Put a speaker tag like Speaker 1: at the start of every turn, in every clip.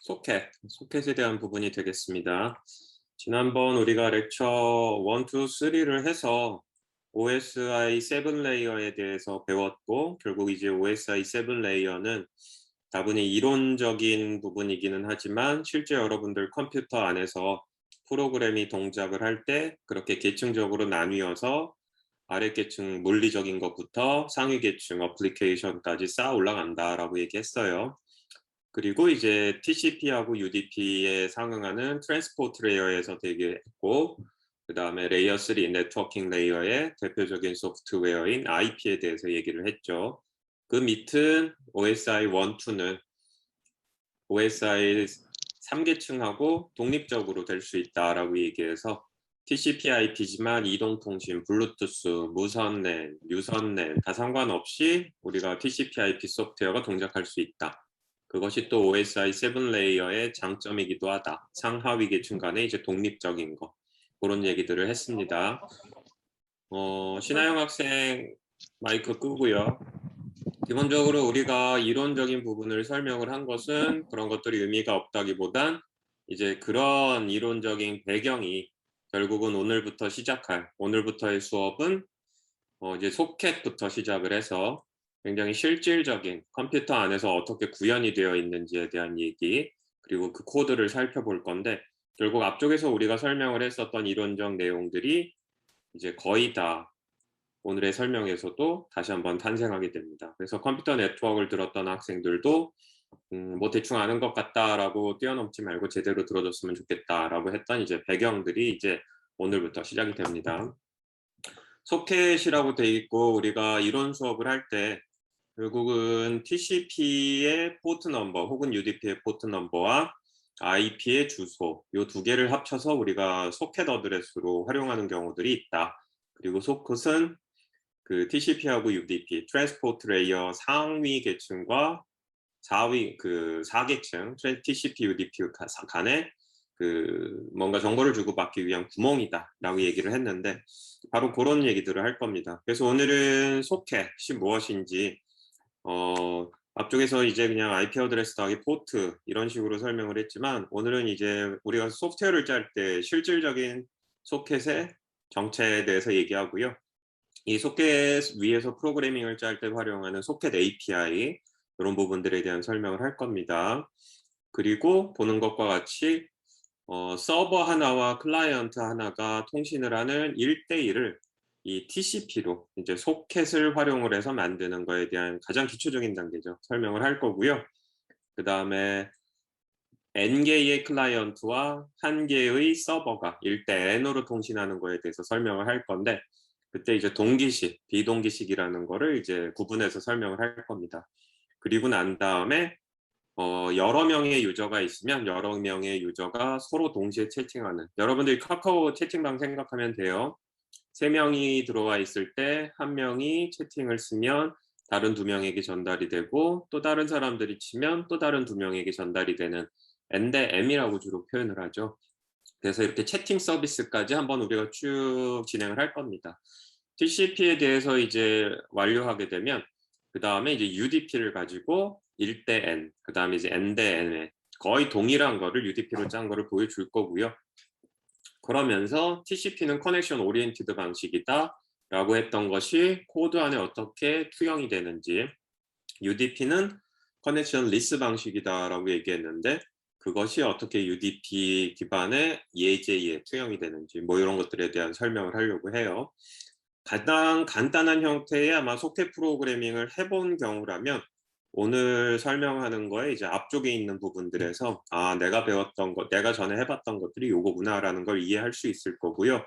Speaker 1: 소켓에 대한 부분이 되겠습니다. 지난번 우리가 렉처 1, 2, 3를 해서 OSI 7 레이어에 대해서 배웠고, 결국 이제 OSI 7 레이어는 다분히 이론적인 부분이기는 하지만 실제 여러분들 컴퓨터 안에서 프로그램이 동작을 할 때 그렇게 계층적으로 나뉘어서 아래 계층 물리적인 것부터 상위 계층 어플리케이션까지 쌓아 올라간다라고 얘기했어요. 그리고 이제 TCP하고 UDP에 상응하는 트랜스포트 레이어에서 되겠고, 그 다음에 레이어 3 네트워킹 레이어의 대표적인 소프트웨어인 IP에 대해서 얘기를 했죠. 그 밑은 OSI 1, 2는 OSI 3계층하고 독립적으로 될 수 있다라고 얘기해서 TCP/IP지만 이동통신, 블루투스, 무선랜, 유선랜 다 상관없이 우리가 TCP/IP 소프트웨어가 동작할 수 있다. 그것이 또 OSI 7 레이어의 장점이기도 하다. 상하위 계층 간의 이제 독립적인 거. 그런 얘기들을 했습니다. 신하영 학생 마이크 끄고요. 기본적으로 우리가 이론적인 부분을 설명을 한 것은 그런 것들이 의미가 없다기보단 이제 그런 이론적인 배경이 결국은 오늘부터의 수업은 이제 소켓부터 시작을 해서 굉장히 실질적인 컴퓨터 안에서 어떻게 구현이 되어 있는지에 대한 얘기, 그리고 그 코드를 살펴볼 건데, 결국 앞쪽에서 우리가 설명을 했었던 이론적 내용들이 이제 거의 다 오늘의 설명에서도 다시 한번 탄생하게 됩니다. 그래서 컴퓨터 네트워크를 들었던 학생들도 뭐 대충 아는 것 같다라고 뛰어넘지 말고 제대로 들어줬으면 좋겠다라고 했던 이제 배경들이 이제 오늘부터 시작이 됩니다. 소켓이라고 돼 있고, 우리가 이론 수업을 할 때 결국은 TCP의 포트 넘버 혹은 UDP의 포트 넘버와 IP의 주소, 이 두 개를 합쳐서 우리가 소켓 어드레스로 활용하는 경우들이 있다. 그리고 소켓은 그 TCP하고 UDP, 트랜스포트 레이어 상위 계층과 4계층 TCP, UDP 간에 그 뭔가 정보를 주고받기 위한 구멍이다라고 얘기를 했는데, 바로 그런 얘기들을 할 겁니다. 그래서 오늘은 소켓이 무엇인지 앞쪽에서 이제 그냥 IP 어드레스 더하기 포트 이런 식으로 설명을 했지만, 오늘은 이제 우리가 소프트웨어를 짤 때 실질적인 소켓의 정체에 대해서 얘기하고요. 이 소켓 위에서 프로그래밍을 짤 때 활용하는 소켓 API 이런 부분들에 대한 설명을 할 겁니다. 그리고 보는 것과 같이 서버 하나와 클라이언트 하나가 통신을 하는 1대1을 이 TCP로 이제 소켓을 활용을 해서 만드는 거에 대한 가장 기초적인 단계죠. 설명을 할 거고요. 그 다음에 N개의 클라이언트와 1개의 서버가 1대 N으로 통신하는 거에 대해서 설명을 할 건데, 그때 이제 동기식, 비동기식이라는 거를 이제 구분해서 설명을 할 겁니다. 그리고 난 다음에 여러 명의 유저가 있으면 여러 명의 유저가 서로 동시에 채팅하는, 여러분들이 카카오 채팅방 생각하면 돼요. 3명이 들어와 있을 때 1명이 채팅을 쓰면 다른 2명에게 전달이 되고, 또 다른 사람들이 치면 또 다른 2명에게 전달이 되는 N 대 M이라고 주로 표현을 하죠. 그래서 이렇게 채팅 서비스까지 한번 우리가 쭉 진행을 할 겁니다. TCP에 대해서 이제 완료하게 되면 그 다음에 이제 UDP를 가지고 1대 N, 그 다음에 이제 N 대 N에 거의 동일한 거를 UDP로 짠 거를 보여줄 거고요. 그러면서 TCP는 커넥션 오리엔티드 방식이다 라고 했던 것이 코드 안에 어떻게 투영이 되는지, UDP는 커넥션 리스 방식이다 라고 얘기했는데 그것이 어떻게 UDP 기반의 예제에 투영이 되는지, 뭐 이런 것들에 대한 설명을 하려고 해요. 가장 간단한 형태의 아마 소켓 프로그래밍을 해본 경우라면 오늘 설명하는 거에 이제 앞쪽에 있는 부분들에서 내가 배웠던 것, 내가 전에 해봤던 것들이 요거구나라는 걸 이해할 수 있을 거고요.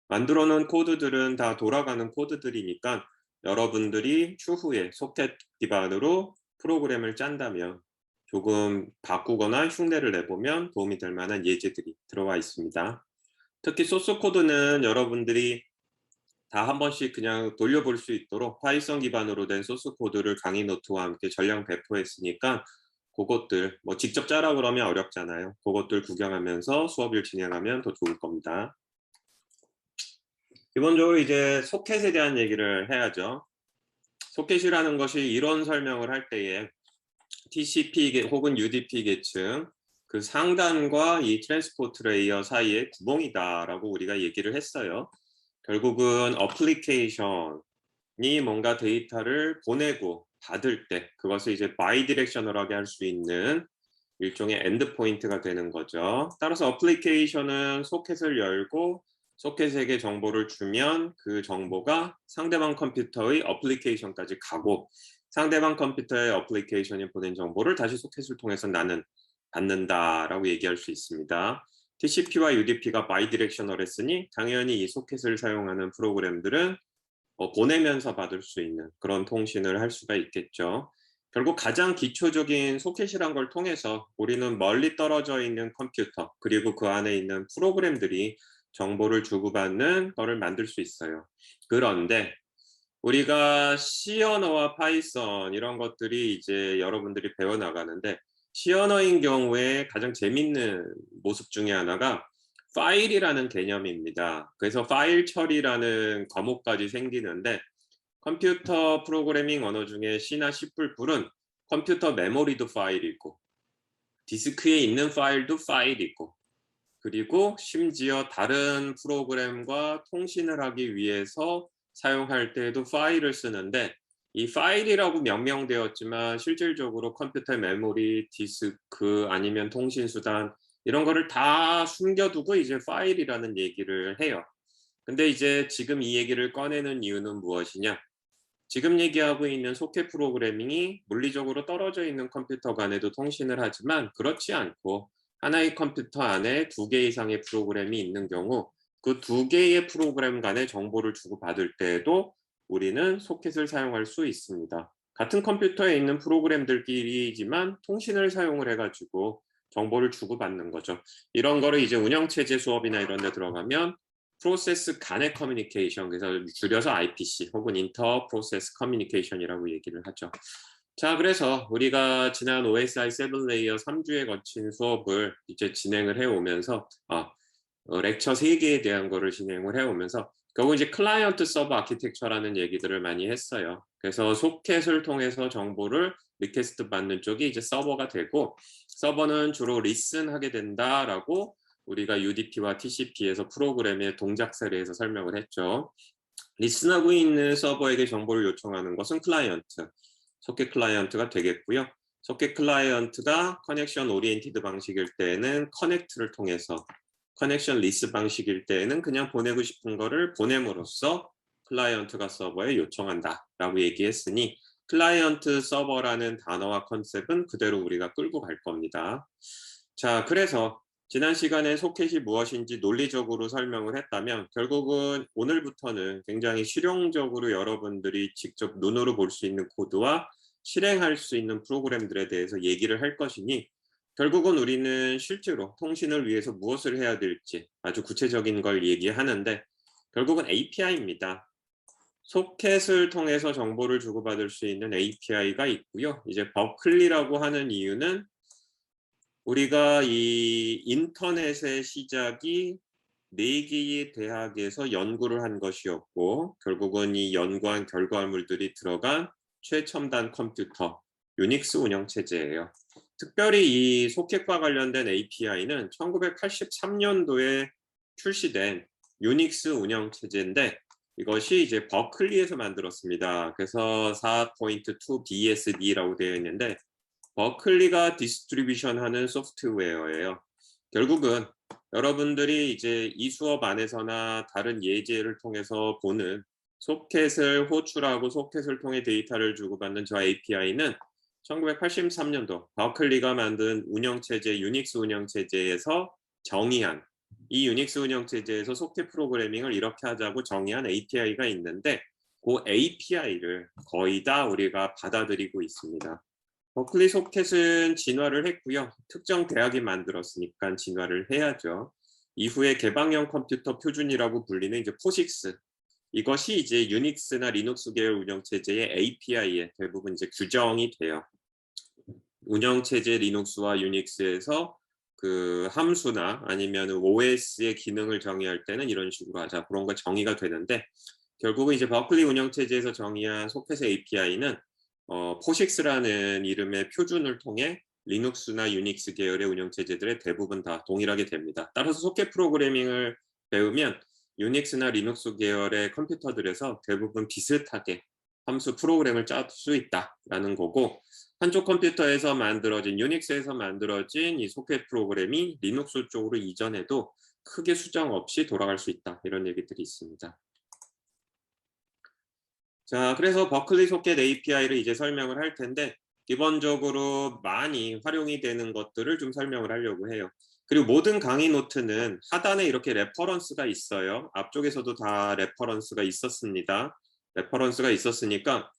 Speaker 1: 만들어 놓은 코드들은 다 돌아가는 코드들이니까 여러분들이 추후에 소켓 기반으로 프로그램을 짠다면 조금 바꾸거나 흉내를 내보면 도움이 될 만한 예제들이 들어와 있습니다. 특히 소스 코드는 여러분들이 다 한 번씩 그냥 돌려볼 수 있도록 파이썬 기반으로 된 소스 코드를 강의 노트와 함께 전량 배포했으니까 그것들 뭐 직접 짜라 그러면 어렵잖아요. 그것들 구경하면서 수업을 진행하면 더 좋을 겁니다. 기본적으로 이제 소켓에 대한 얘기를 해야죠. 소켓이라는 것이 이론 설명을 할 때에 TCP 혹은 UDP 계층, 그 상단과 이 트랜스포트 레이어 사이의 구멍이다라고 우리가 얘기를 했어요. 결국은 어플리케이션이 뭔가 데이터를 보내고 받을 때 그것을 이제 바이디렉셔널하게 할 수 있는 일종의 엔드포인트가 되는 거죠. 따라서 어플리케이션은 소켓을 열고 소켓에게 정보를 주면 그 정보가 상대방 컴퓨터의 어플리케이션까지 가고 상대방 컴퓨터의 어플리케이션이 보낸 정보를 다시 소켓을 통해서 나는 받는다라고 얘기할 수 있습니다. TCP와 UDP가 바이디렉셔널 했으니 당연히 이 소켓을 사용하는 프로그램들은 보내면서 받을 수 있는 그런 통신을 할 수가 있겠죠. 결국 가장 기초적인 소켓이란 걸 통해서 우리는 멀리 떨어져 있는 컴퓨터 그리고 그 안에 있는 프로그램들이 정보를 주고받는 거를 만들 수 있어요. 그런데 우리가 C 언어와 파이썬 이런 것들이 이제 여러분들이 배워나가는데 C 언어인 경우에 가장 재밌는 모습 중에 하나가 파일이라는 개념입니다. 그래서 파일 처리라는 과목까지 생기는데 컴퓨터 프로그래밍 언어 중에 C나 C++은 컴퓨터 메모리도 파일이고 디스크에 있는 파일도 파일이고 그리고 심지어 다른 프로그램과 통신을 하기 위해서 사용할 때에도 파일을 쓰는데 이 파일이라고 명명되었지만 실질적으로 컴퓨터 메모리, 디스크 아니면 통신 수단 이런 거를 다 숨겨두고 이제 파일이라는 얘기를 해요. 근데 이제 지금 이 얘기를 꺼내는 이유는 무엇이냐? 지금 얘기하고 있는 소켓 프로그래밍이 물리적으로 떨어져 있는 컴퓨터 간에도 통신을 하지만 그렇지 않고 하나의 컴퓨터 안에 2개 이상의 프로그램이 있는 경우 그 2개의 프로그램 간의 정보를 주고받을 때에도 우리는 소켓을 사용할 수 있습니다. 같은 컴퓨터에 있는 프로그램들끼리지만 통신을 사용을 해가지고 정보를 주고받는 거죠. 이런 거를 이제 운영체제 수업이나 이런 데 들어가면 프로세스 간의 커뮤니케이션, 그래서 줄여서 IPC 혹은 인터 프로세스 커뮤니케이션이라고 얘기를 하죠. 자, 그래서 우리가 지난 OSI 7레이어 3주에 거친 수업을 이제 진행을 해오면서 렉처 3개에 대한 거를 진행을 해오면서 결국 이제 클라이언트 서버 아키텍처라는 얘기들을 많이 했어요. 그래서 소켓을 통해서 정보를 리퀘스트 받는 쪽이 이제 서버가 되고 서버는 주로 리슨하게 된다라고 우리가 UDP와 TCP에서 프로그램의 동작 사례에서 설명을 했죠. 리슨하고 있는 서버에게 정보를 요청하는 것은 클라이언트, 소켓 클라이언트가 되겠고요. 소켓 클라이언트가 커넥션 오리엔티드 방식일 때에는 커넥트를 통해서 커넥션 리스 방식일 때에는 그냥 보내고 싶은 거를 보냄으로써 클라이언트가 서버에 요청한다라고 얘기했으니 클라이언트 서버라는 단어와 컨셉은 그대로 우리가 끌고 갈 겁니다. 자, 그래서 지난 시간에 소켓이 무엇인지 논리적으로 설명을 했다면 결국은 오늘부터는 굉장히 실용적으로 여러분들이 직접 눈으로 볼 수 있는 코드와 실행할 수 있는 프로그램들에 대해서 얘기를 할 것이니 결국은 우리는 실제로 통신을 위해서 무엇을 해야 될지 아주 구체적인 걸 얘기하는데 결국은 API입니다. 소켓을 통해서 정보를 주고받을 수 있는 API가 있고요. 이제 버클리라고 하는 이유는 우리가 이 인터넷의 시작이 4개의 대학에서 연구를 한 것이었고 결국은 이 연구한 결과물들이 들어간 최첨단 컴퓨터, 유닉스 운영체제예요. 특별히 이 소켓과 관련된 API는 1983년도에 출시된 유닉스 운영체제인데 이것이 이제 버클리에서 만들었습니다. 그래서 4.2 BSD라고 되어 있는데 버클리가 디스트리뷰션 하는 소프트웨어예요. 결국은 여러분들이 이제 이 수업 안에서나 다른 예제를 통해서 보는 소켓을 호출하고 소켓을 통해 데이터를 주고받는 저 API는 1983년도 버클리가 만든 운영체제 유닉스 운영체제에서 정의한 이 유닉스 운영체제에서 소켓 프로그래밍을 이렇게 하자고 정의한 API가 있는데 그 API를 거의 다 우리가 받아들이고 있습니다. 버클리 소켓은 진화를 했고요. 특정 대학이 만들었으니까 진화를 해야죠. 이후에 개방형 컴퓨터 표준이라고 불리는 이제 포식스. 이것이 이제 유닉스나 리눅스 계열 운영체제의 API에 대부분 이제 규정이 돼요. 운영체제 리눅스와 유닉스에서 그 함수나 아니면 OS의 기능을 정의할 때는 이런 식으로 하자. 그런 거 정의가 되는데 결국은 이제 버클리 운영체제에서 정의한 소켓의 API는 포식스라는 이름의 표준을 통해 리눅스나 유닉스 계열의 운영체제들의 대부분 다 동일하게 됩니다. 따라서 소켓 프로그래밍을 배우면 유닉스나 리눅스 계열의 컴퓨터들에서 대부분 비슷하게 함수 프로그램을 짤 수 있다라는 거고, 한쪽 컴퓨터에서 만들어진 유닉스에서 만들어진 이 소켓 프로그램이 리눅스 쪽으로 이전해도 크게 수정 없이 돌아갈 수 있다, 이런 얘기들이 있습니다. 자, 그래서 버클리 소켓 API를 이제 설명을 할 텐데, 기본적으로 많이 활용이 되는 것들을 좀 설명을 하려고 해요. 그리고 모든 강의 노트는 하단에 이렇게 레퍼런스가 있어요. 앞쪽에서도 다 레퍼런스가 있었습니다. 레퍼런스가 있었으니까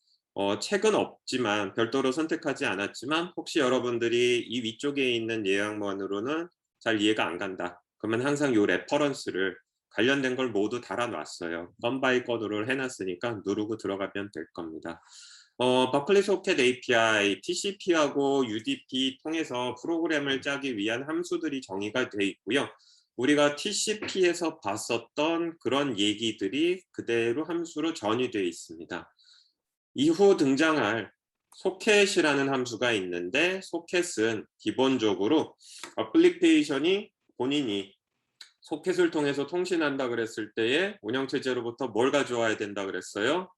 Speaker 1: 책은 없지만, 별도로 선택하지 않았지만, 혹시 여러분들이 이 위쪽에 있는 예약만으로는 잘 이해가 안 간다, 그러면 항상 이 레퍼런스를 관련된 걸 모두 달아놨어요. 건 바이 건으로 해놨으니까 누르고 들어가면 될 겁니다. 버클리 소켓 API, TCP하고 UDP 통해서 프로그램을 짜기 위한 함수들이 정의가 돼 있고요. 우리가 TCP에서 봤었던 그런 얘기들이 그대로 함수로 전이되어 있습니다. 이후 등장할 소켓이라는 함수가 있는데, 소켓은 기본적으로 어플리케이션이 본인이 소켓을 통해서 통신한다 그랬을 때에 운영체제로부터 뭘 가져와야 된다 그랬어요?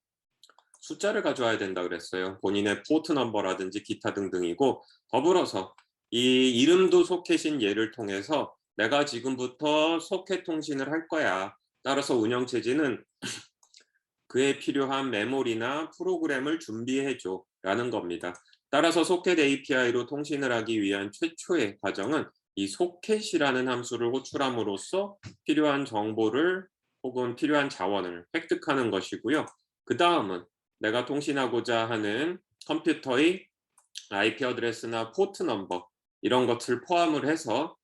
Speaker 1: 숫자를 가져와야 된다 그랬어요. 본인의 포트 넘버라든지 기타 등등이고, 더불어서 이 이름도 소켓인 얘를 통해서 내가 지금부터 소켓 통신을 할 거야, 따라서 운영체제는 그에 필요한 메모리나 프로그램을 준비해줘 라는 겁니다. 따라서 소켓 API로 통신을 하기 위한 최초의 과정은 이 소켓이라는 함수를 호출함으로써 필요한 정보를 혹은 필요한 자원을 획득하는 것이고요. 그 다음은 내가 통신하고자 하는 컴퓨터의 IP 어드레스나 포트 넘버, 이런 것을 포함을 해서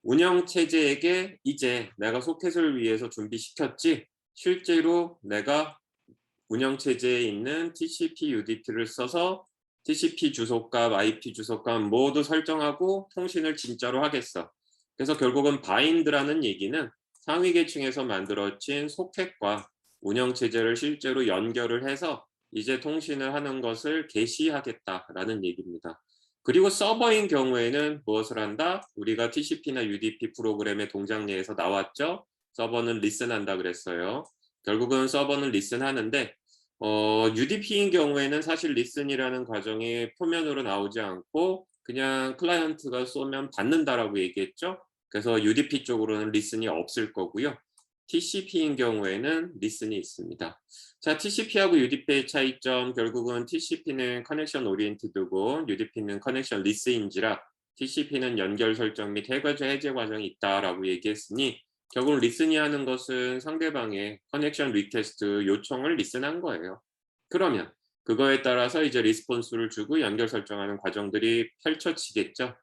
Speaker 1: 운영체제에게 이제 내가 소켓을 위해서 준비시켰지, 실제로 내가 운영체제에 있는 TCP, UDP를 써서 TCP 주소값, IP 주소값 모두 설정하고 통신을 진짜로 하겠어. 그래서 결국은 바인드라는 얘기는 상위 계층에서 만들어진 소켓과 운영체제를 실제로 연결을 해서 이제 통신을 하는 것을 개시하겠다라는 얘기입니다. 그리고 서버인 경우에는 무엇을 한다? 우리가 TCP나 UDP 프로그램의 동작 내에서 나왔죠? 서버는 리슨한다 그랬어요. 결국은 서버는 리슨하는데, UDP인 경우에는 사실 리슨이라는 과정이 표면으로 나오지 않고 그냥 클라이언트가 쏘면 받는다라고 얘기했죠. 그래서 UDP 쪽으로는 리슨이 없을 거고요. TCP인 경우에는 리슨이 있습니다. 자, TCP하고 UDP의 차이점, 결국은 TCP는 커넥션 오리엔티드고 UDP는 커넥션 리스인지라 TCP는 연결 설정 및 해제 과정이 있다라고 얘기했으니, 결국 리슨이 하는 것은 상대방의 커넥션 리퀘스트 요청을 리슨한 거예요. 그러면 그거에 따라서 이제 리스폰스를 주고 연결 설정하는 과정들이 펼쳐지겠죠.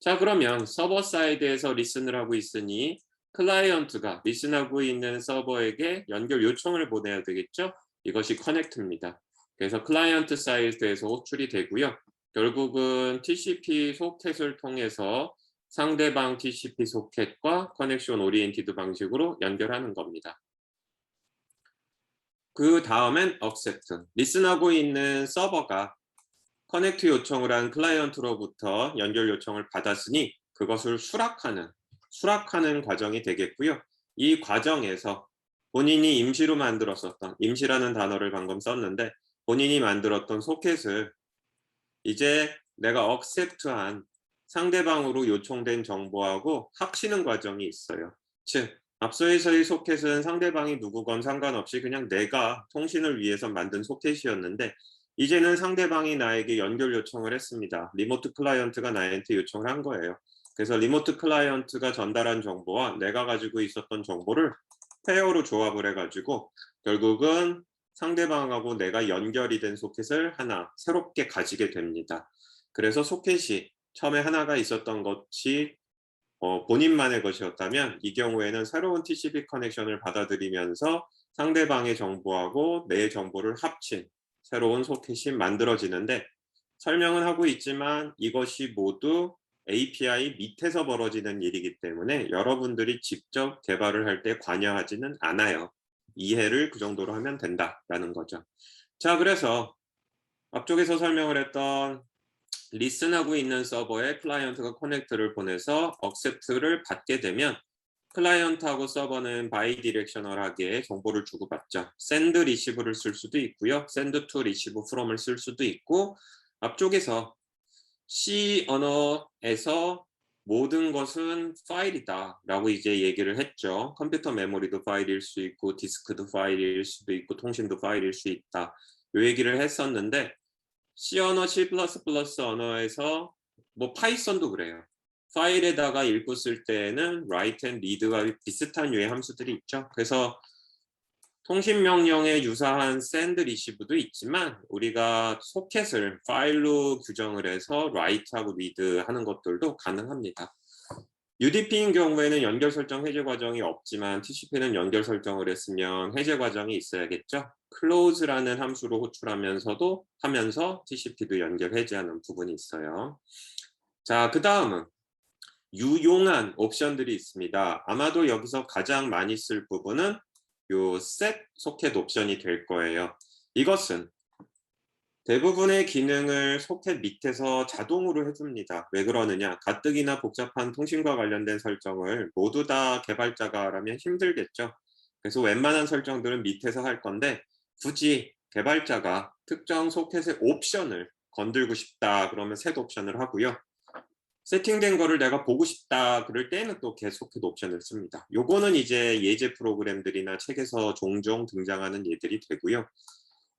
Speaker 1: 자, 그러면 서버 사이드에서 리슨을 하고 있으니 클라이언트가 리슨하고 있는 서버에게 연결 요청을 보내야 되겠죠. 이것이 커넥트입니다. 그래서 클라이언트 사이드에서 호출이 되고요. 결국은 TCP 소켓을 통해서 상대방 TCP 소켓과 커넥션 오리엔티드 방식으로 연결하는 겁니다. 그 다음엔 억셉트. 리슨하고 있는 서버가 커넥트 요청을 한 클라이언트로부터 연결 요청을 받았으니 그것을 수락하는 과정이 되겠고요. 이 과정에서 본인이 임시로 만들었었던, 임시라는 단어를 방금 썼는데, 본인이 만들었던 소켓을 이제 내가 억셉트한 상대방으로 요청된 정보하고 합치는 과정이 있어요. 즉, 앞서에서의 소켓은 상대방이 누구건 상관없이 그냥 내가 통신을 위해서 만든 소켓이었는데, 이제는 상대방이 나에게 연결 요청을 했습니다. 리모트 클라이언트가 나한테 요청을 한 거예요. 그래서 리모트 클라이언트가 전달한 정보와 내가 가지고 있었던 정보를 페어로 조합을 해가지고 결국은 상대방하고 내가 연결이 된 소켓을 하나 새롭게 가지게 됩니다. 그래서 소켓이 처음에 하나가 있었던 것이 본인만의 것이었다면, 이 경우에는 새로운 TCP 커넥션을 받아들이면서 상대방의 정보하고 내 정보를 합친 새로운 소켓이 만들어지는데, 설명은 하고 있지만 이것이 모두 API 밑에서 벌어지는 일이기 때문에 여러분들이 직접 개발을 할 때 관여하지는 않아요. 이해를 그 정도로 하면 된다라는 거죠. 자, 그래서 앞쪽에서 설명을 했던 리슨하고 있는 서버에 클라이언트가 커넥트를 보내서 accept를 받게 되면 클라이언트하고 서버는 바이디렉셔널하게 정보를 주고받죠. send receive를 쓸 수도 있고요. send to receive from을 쓸 수도 있고 앞쪽에서 C 언어에서 모든 것은 파일이다 라고 이제 얘기를 했죠. 컴퓨터 메모리도 파일일 수 있고 디스크도 파일일 수도 있고 통신도 파일일 수 있다. 요 얘기를 했었는데 C 언어, C++ 언어에서 뭐 파이썬도 그래요. 파일에다가 읽고 쓸 때는 write and read가 비슷한 유의 함수들이 있죠. 그래서 통신 명령에 유사한 send receive도 있지만 우리가 소켓을 파일로 규정을 해서 write하고 read 하는 것들도 가능합니다. UDP인 경우에는 연결 설정 해제 과정이 없지만 TCP는 연결 설정을 했으면 해제 과정이 있어야겠죠. close라는 함수로 호출하면서도 하면서 TCP도 연결 해제하는 부분이 있어요. 자, 그 다음은 유용한 옵션들이 있습니다. 아마도 여기서 가장 많이 쓸 부분은 요 set 소켓 옵션이 될 거예요. 이것은 대부분의 기능을 소켓 밑에서 자동으로 해줍니다. 왜 그러느냐? 가뜩이나 복잡한 통신과 관련된 설정을 모두 다 개발자가 하려면 힘들겠죠. 그래서 웬만한 설정들은 밑에서 할 건데 굳이 개발자가 특정 소켓의 옵션을 건들고 싶다 그러면 set 옵션을 하고요. 세팅된 거를 내가 보고 싶다 그럴 때는 또 계속해서 옵션을 씁니다. 요거는 이제 예제 프로그램들이나 책에서 종종 등장하는 예들이 되고요.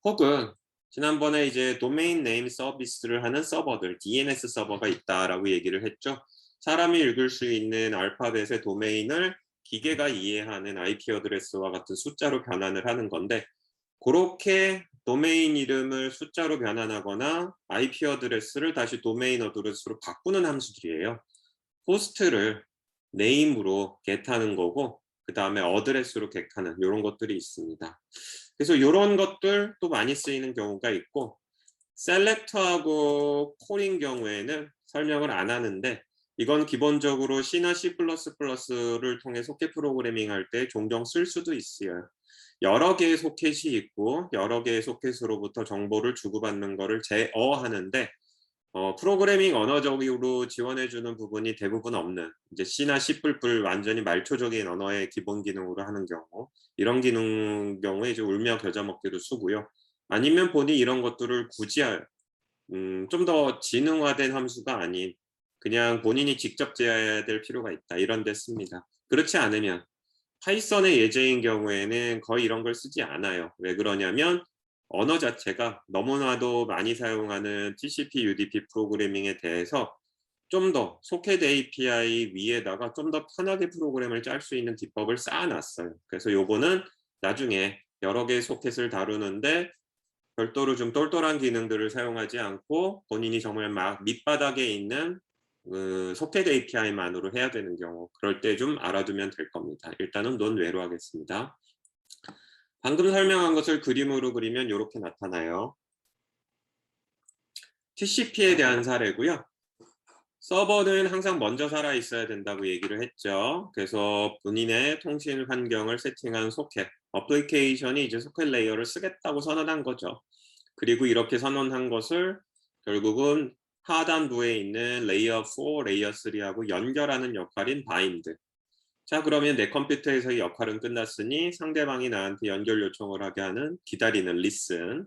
Speaker 1: 혹은 지난번에 이제 도메인 네임 서비스를 하는 서버들, DNS 서버가 있다라고 얘기를 했죠. 사람이 읽을 수 있는 알파벳의 도메인을 기계가 이해하는 IP 어드레스와 같은 숫자로 변환을 하는 건데 그렇게 도메인 이름을 숫자로 변환하거나 IP 어드레스를 다시 도메인 어드레스로 바꾸는 함수들이에요. 호스트를 네임으로 get하는 거고 그 다음에 어드레스로 get하는 이런 것들이 있습니다. 그래서 이런 것들 또 많이 쓰이는 경우가 있고 select하고 call인 경우에는 설명을 안 하는데 이건 기본적으로 C나 C++를 통해 소켓 프로그래밍 할 때 종종 쓸 수도 있어요. 여러 개의 소켓이 있고 여러 개의 소켓으로부터 정보를 주고받는 거를 제어하는데 프로그래밍 언어적으로 지원해주는 부분이 대부분 없는 이제 C나 C++ 완전히 말초적인 언어의 기본 기능으로 하는 경우 이런 기능 경우에 이제 울며 겨자 먹기도 쓰고요. 아니면 본인이 이런 것들을 굳이 좀 더 지능화된 함수가 아닌 그냥 본인이 직접 제어해야 될 필요가 있다 이런 데 씁니다. 그렇지 않으면 파이썬의 예제인 경우에는 거의 이런 걸 쓰지 않아요. 왜 그러냐면 언어 자체가 너무나도 많이 사용하는 TCP, UDP 프로그래밍에 대해서 좀 더 소켓 API 위에다가 좀 더 편하게 프로그램을 짤 수 있는 기법을 쌓아놨어요. 그래서 요거는 나중에 여러 개의 소켓을 다루는데 별도로 좀 똘똘한 기능들을 사용하지 않고 본인이 정말 막 밑바닥에 있는 소켓 API만으로 해야 되는 경우 그럴 때 좀 알아두면 될 겁니다. 일단은 논외로 하겠습니다. 방금 설명한 것을 그림으로 그리면 이렇게 나타나요. TCP에 대한 사례고요. 서버는 항상 먼저 살아 있어야 된다고 얘기를 했죠. 그래서 본인의 통신 환경을 세팅한 소켓, 어플리케이션이 이제 소켓 레이어를 쓰겠다고 선언한 거죠. 그리고 이렇게 선언한 것을 결국은 하단부에 있는 레이어 4, 레이어 3하고 연결하는 역할인 바인드. 자, 그러면 내 컴퓨터에서의 역할은 끝났으니 상대방이 나한테 연결 요청을 하게 하는 기다리는 listen.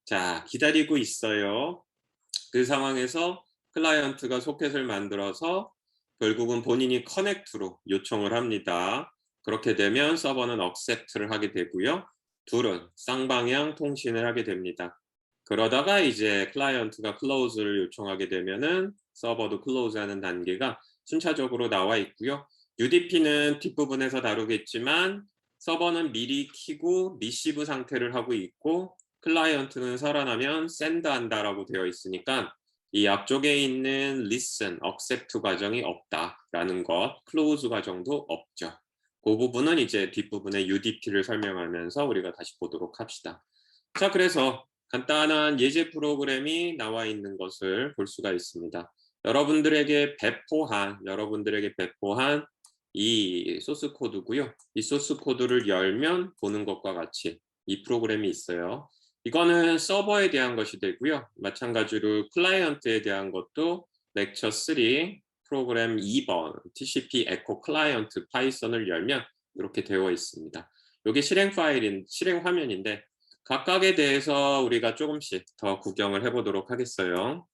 Speaker 1: 자, 기다리고 있어요. 그 상황에서 클라이언트가 소켓을 만들어서 결국은 본인이 커넥트로 요청을 합니다. 그렇게 되면 서버는 accept를 하게 되고요. 둘은 쌍방향 통신을 하게 됩니다. 그러다가 이제 클라이언트가 close를 요청하게 되면은 서버도 close 하는 단계가 순차적으로 나와 있고요. UDP는 뒷부분에서 다루겠지만 서버는 미리 키고 리시브 상태를 하고 있고 클라이언트는 살아나면 send 한다라고 되어 있으니까 이 앞쪽에 있는 listen, accept 과정이 없다라는 것, close 과정도 없죠. 그 부분은 이제 뒷부분에 UDP를 설명하면서 우리가 다시 보도록 합시다. 자, 그래서 간단한 예제 프로그램이 나와 있는 것을 볼 수가 있습니다. 여러분들에게 배포한 이 소스 코드고요. 이 소스 코드를 열면 보는 것과 같이 이 프로그램이 있어요. 이거는 서버에 대한 것이 되고요. 마찬가지로 클라이언트에 대한 것도 렉처 3 프로그램 2번 TCP 에코 클라이언트 파이썬을 열면 이렇게 되어 있습니다. 이게 실행 화면인데 각각에 대해서 우리가 조금씩 더 구경을 해보도록 하겠어요.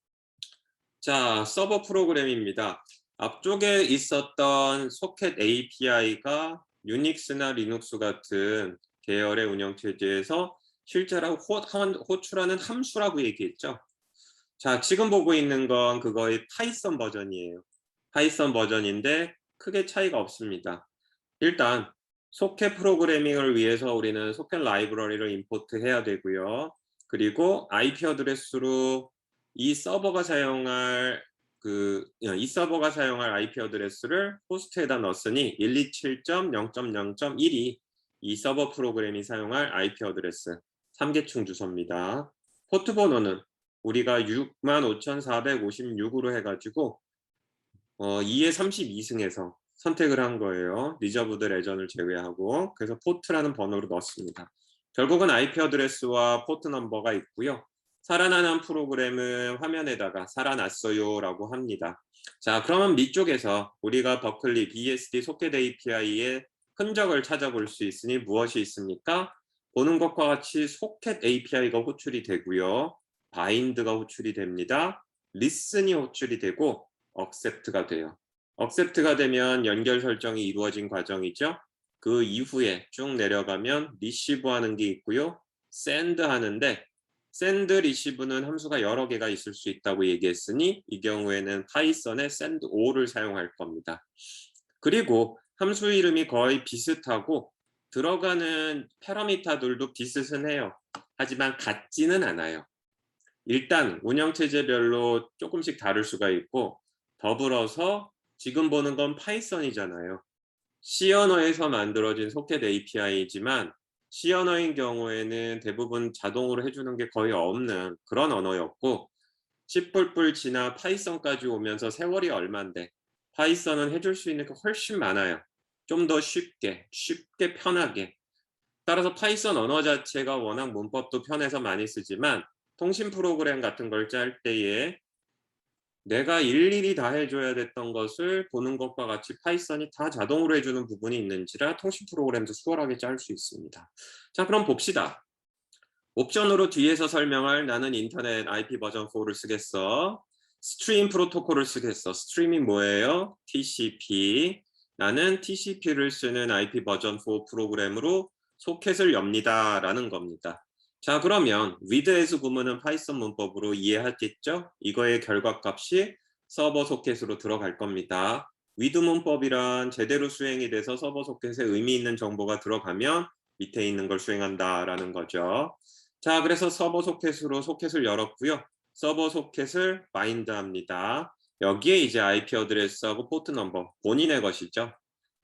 Speaker 1: 자, 서버 프로그램입니다. 앞쪽에 있었던 소켓 API가 유닉스나 리눅스 같은 계열의 운영체제에서 실제로 호출하는 함수라고 얘기했죠. 자, 지금 보고 있는 건 그거의 파이썬 버전이에요. 파이썬 버전인데 크게 차이가 없습니다. 일단 소켓 프로그래밍을 위해서 우리는 소켓 라이브러리를 임포트해야 되고요. 그리고 IP 어드레스로 이 서버가 사용할 IP 어드레스를 호스트에다 넣었으니 127.0.0.1이 이 서버 프로그램이 사용할 IP 어드레스 3계층 주소입니다. 포트 번호는 우리가 65,456으로 해가지고 2의 32승에서 선택을 한 거예요. 리저브드 레전을 제외하고. 그래서 포트라는 번호로 넣었습니다. 결국은 IP 어드레스와 포트 넘버가 있고요. 살아나는 프로그램은 화면에다가 살아났어요 라고 합니다. 자, 그러면 밑쪽에서 우리가 버클리 BSD 소켓 API의 흔적을 찾아볼 수 있으니 무엇이 있습니까? 보는 것과 같이 소켓 API가 호출이 되고요. 바인드가 호출이 됩니다. 리슨이 호출이 되고 accept가 돼요. accept가 되면 연결 설정이 이루어진 과정이죠. 그 이후에 쭉 내려가면 receive 하는 게 있고요. send 하는데 send, receive는 함수가 여러 개가 있을 수 있다고 얘기했으니 이 경우에는 파이썬의 send all을 사용할 겁니다. 그리고 함수 이름이 거의 비슷하고 들어가는 파라미터들도 비슷해요. 하지만 같지는 않아요. 일단 운영체제별로 조금씩 다를 수가 있고 더불어서 지금 보는 건 파이썬이잖아요. C 언어에서 만들어진 소켓 API이지만 C 언어인 경우에는 대부분 자동으로 해주는 게 거의 없는 그런 언어였고 C++ 지나 파이썬까지 오면서 세월이 얼만데 파이썬은 해줄 수 있는 게 훨씬 많아요. 좀 더 쉽게 편하게. 따라서 파이썬 언어 자체가 워낙 문법도 편해서 많이 쓰지만 통신 프로그램 같은 걸 짤 때에 내가 일일이 다 해줘야 됐던 것을 보는 것과 같이 파이썬이 다 자동으로 해주는 부분이 있는지라 통신 프로그램도 수월하게 짤 수 있습니다. 자, 그럼 봅시다. 옵션으로 뒤에서 설명할 나는 인터넷 IP 버전 4를 쓰겠어. 스트림 프로토콜을 쓰겠어. 스트림이 뭐예요? TCP. 나는 TCP를 쓰는 IP 버전 4 프로그램으로 소켓을 엽니다. 라는 겁니다. 자, 그러면 with as 구문은 파이썬 문법으로 이해하겠죠? 이거의 결과값이 서버 소켓으로 들어갈 겁니다. with 문법이란 제대로 수행이 돼서 서버 소켓에 의미 있는 정보가 들어가면 밑에 있는 걸 수행한다라는 거죠. 자, 그래서 서버 소켓으로 소켓을 열었고요. 서버 소켓을 바인드합니다. 여기에 이제 IP 어드레스하고 포트 넘버, 본인의 것이죠.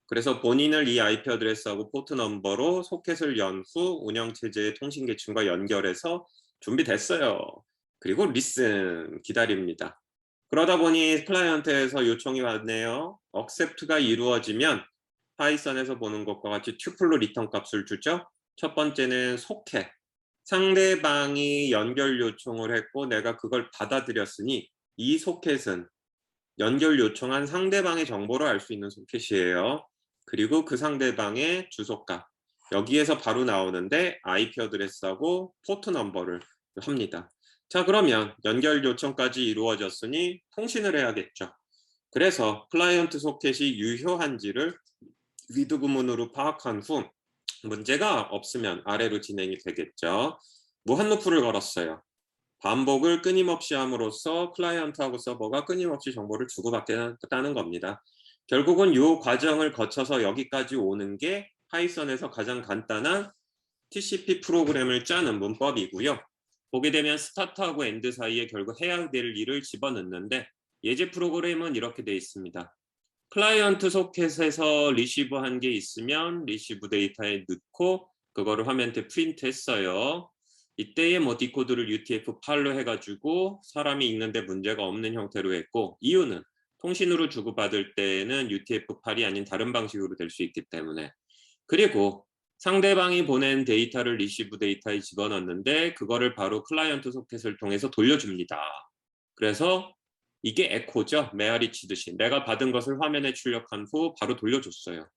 Speaker 1: 그래서 본인을 이 IP 어드레스하고 포트 넘버로 소켓을 연 후 운영체제의 통신 계층과 연결해서 준비됐어요. 그리고 리슨 기다립니다. 그러다 보니 클라이언트에서 요청이 왔네요. accept가 이루어지면 파이썬에서 보는 것과 같이 튜플로 리턴 값을 주죠. 첫 번째는 소켓. 상대방이 연결 요청을 했고 내가 그걸 받아들였으니 이 소켓은 연결 요청한 상대방의 정보를 알 수 있는 소켓이에요. 그리고 그 상대방의 주소값. 여기에서 바로 나오는데 IP 어드레스하고 포트 넘버를 합니다. 자, 그러면 연결 요청까지 이루어졌으니 통신을 해야겠죠. 그래서 클라이언트 소켓이 유효한지를 with 구문으로 파악한 후 문제가 없으면 아래로 진행이 되겠죠. 무한루프를 걸었어요. 반복을 끊임없이 함으로써 클라이언트하고 서버가 끊임없이 정보를 주고받겠다는 겁니다. 결국은 이 과정을 거쳐서 여기까지 오는 게 파이썬에서 가장 간단한 TCP 프로그램을 짜는 문법이고요. 보게 되면 스타트하고 엔드 사이에 결국 해야 될 일을 집어넣는데 예제 프로그램은 이렇게 돼 있습니다. 클라이언트 소켓에서 리시브한 게 있으면 리시브 데이터에 넣고 그거를 화면에 프린트 했어요. 이때에 뭐 디코드를 UTF-8로 해가지고 사람이 읽는데 문제가 없는 형태로 했고 이유는 통신으로 주고받을 때에는 UTF-8이 아닌 다른 방식으로 될 수 있기 때문에 그리고 상대방이 보낸 데이터를 리시브 데이터에 집어넣는데 그거를 바로 클라이언트 소켓을 통해서 돌려줍니다. 그래서 이게 에코죠. 메아리 치듯이 내가 받은 것을 화면에 출력한 후 바로 돌려줬어요.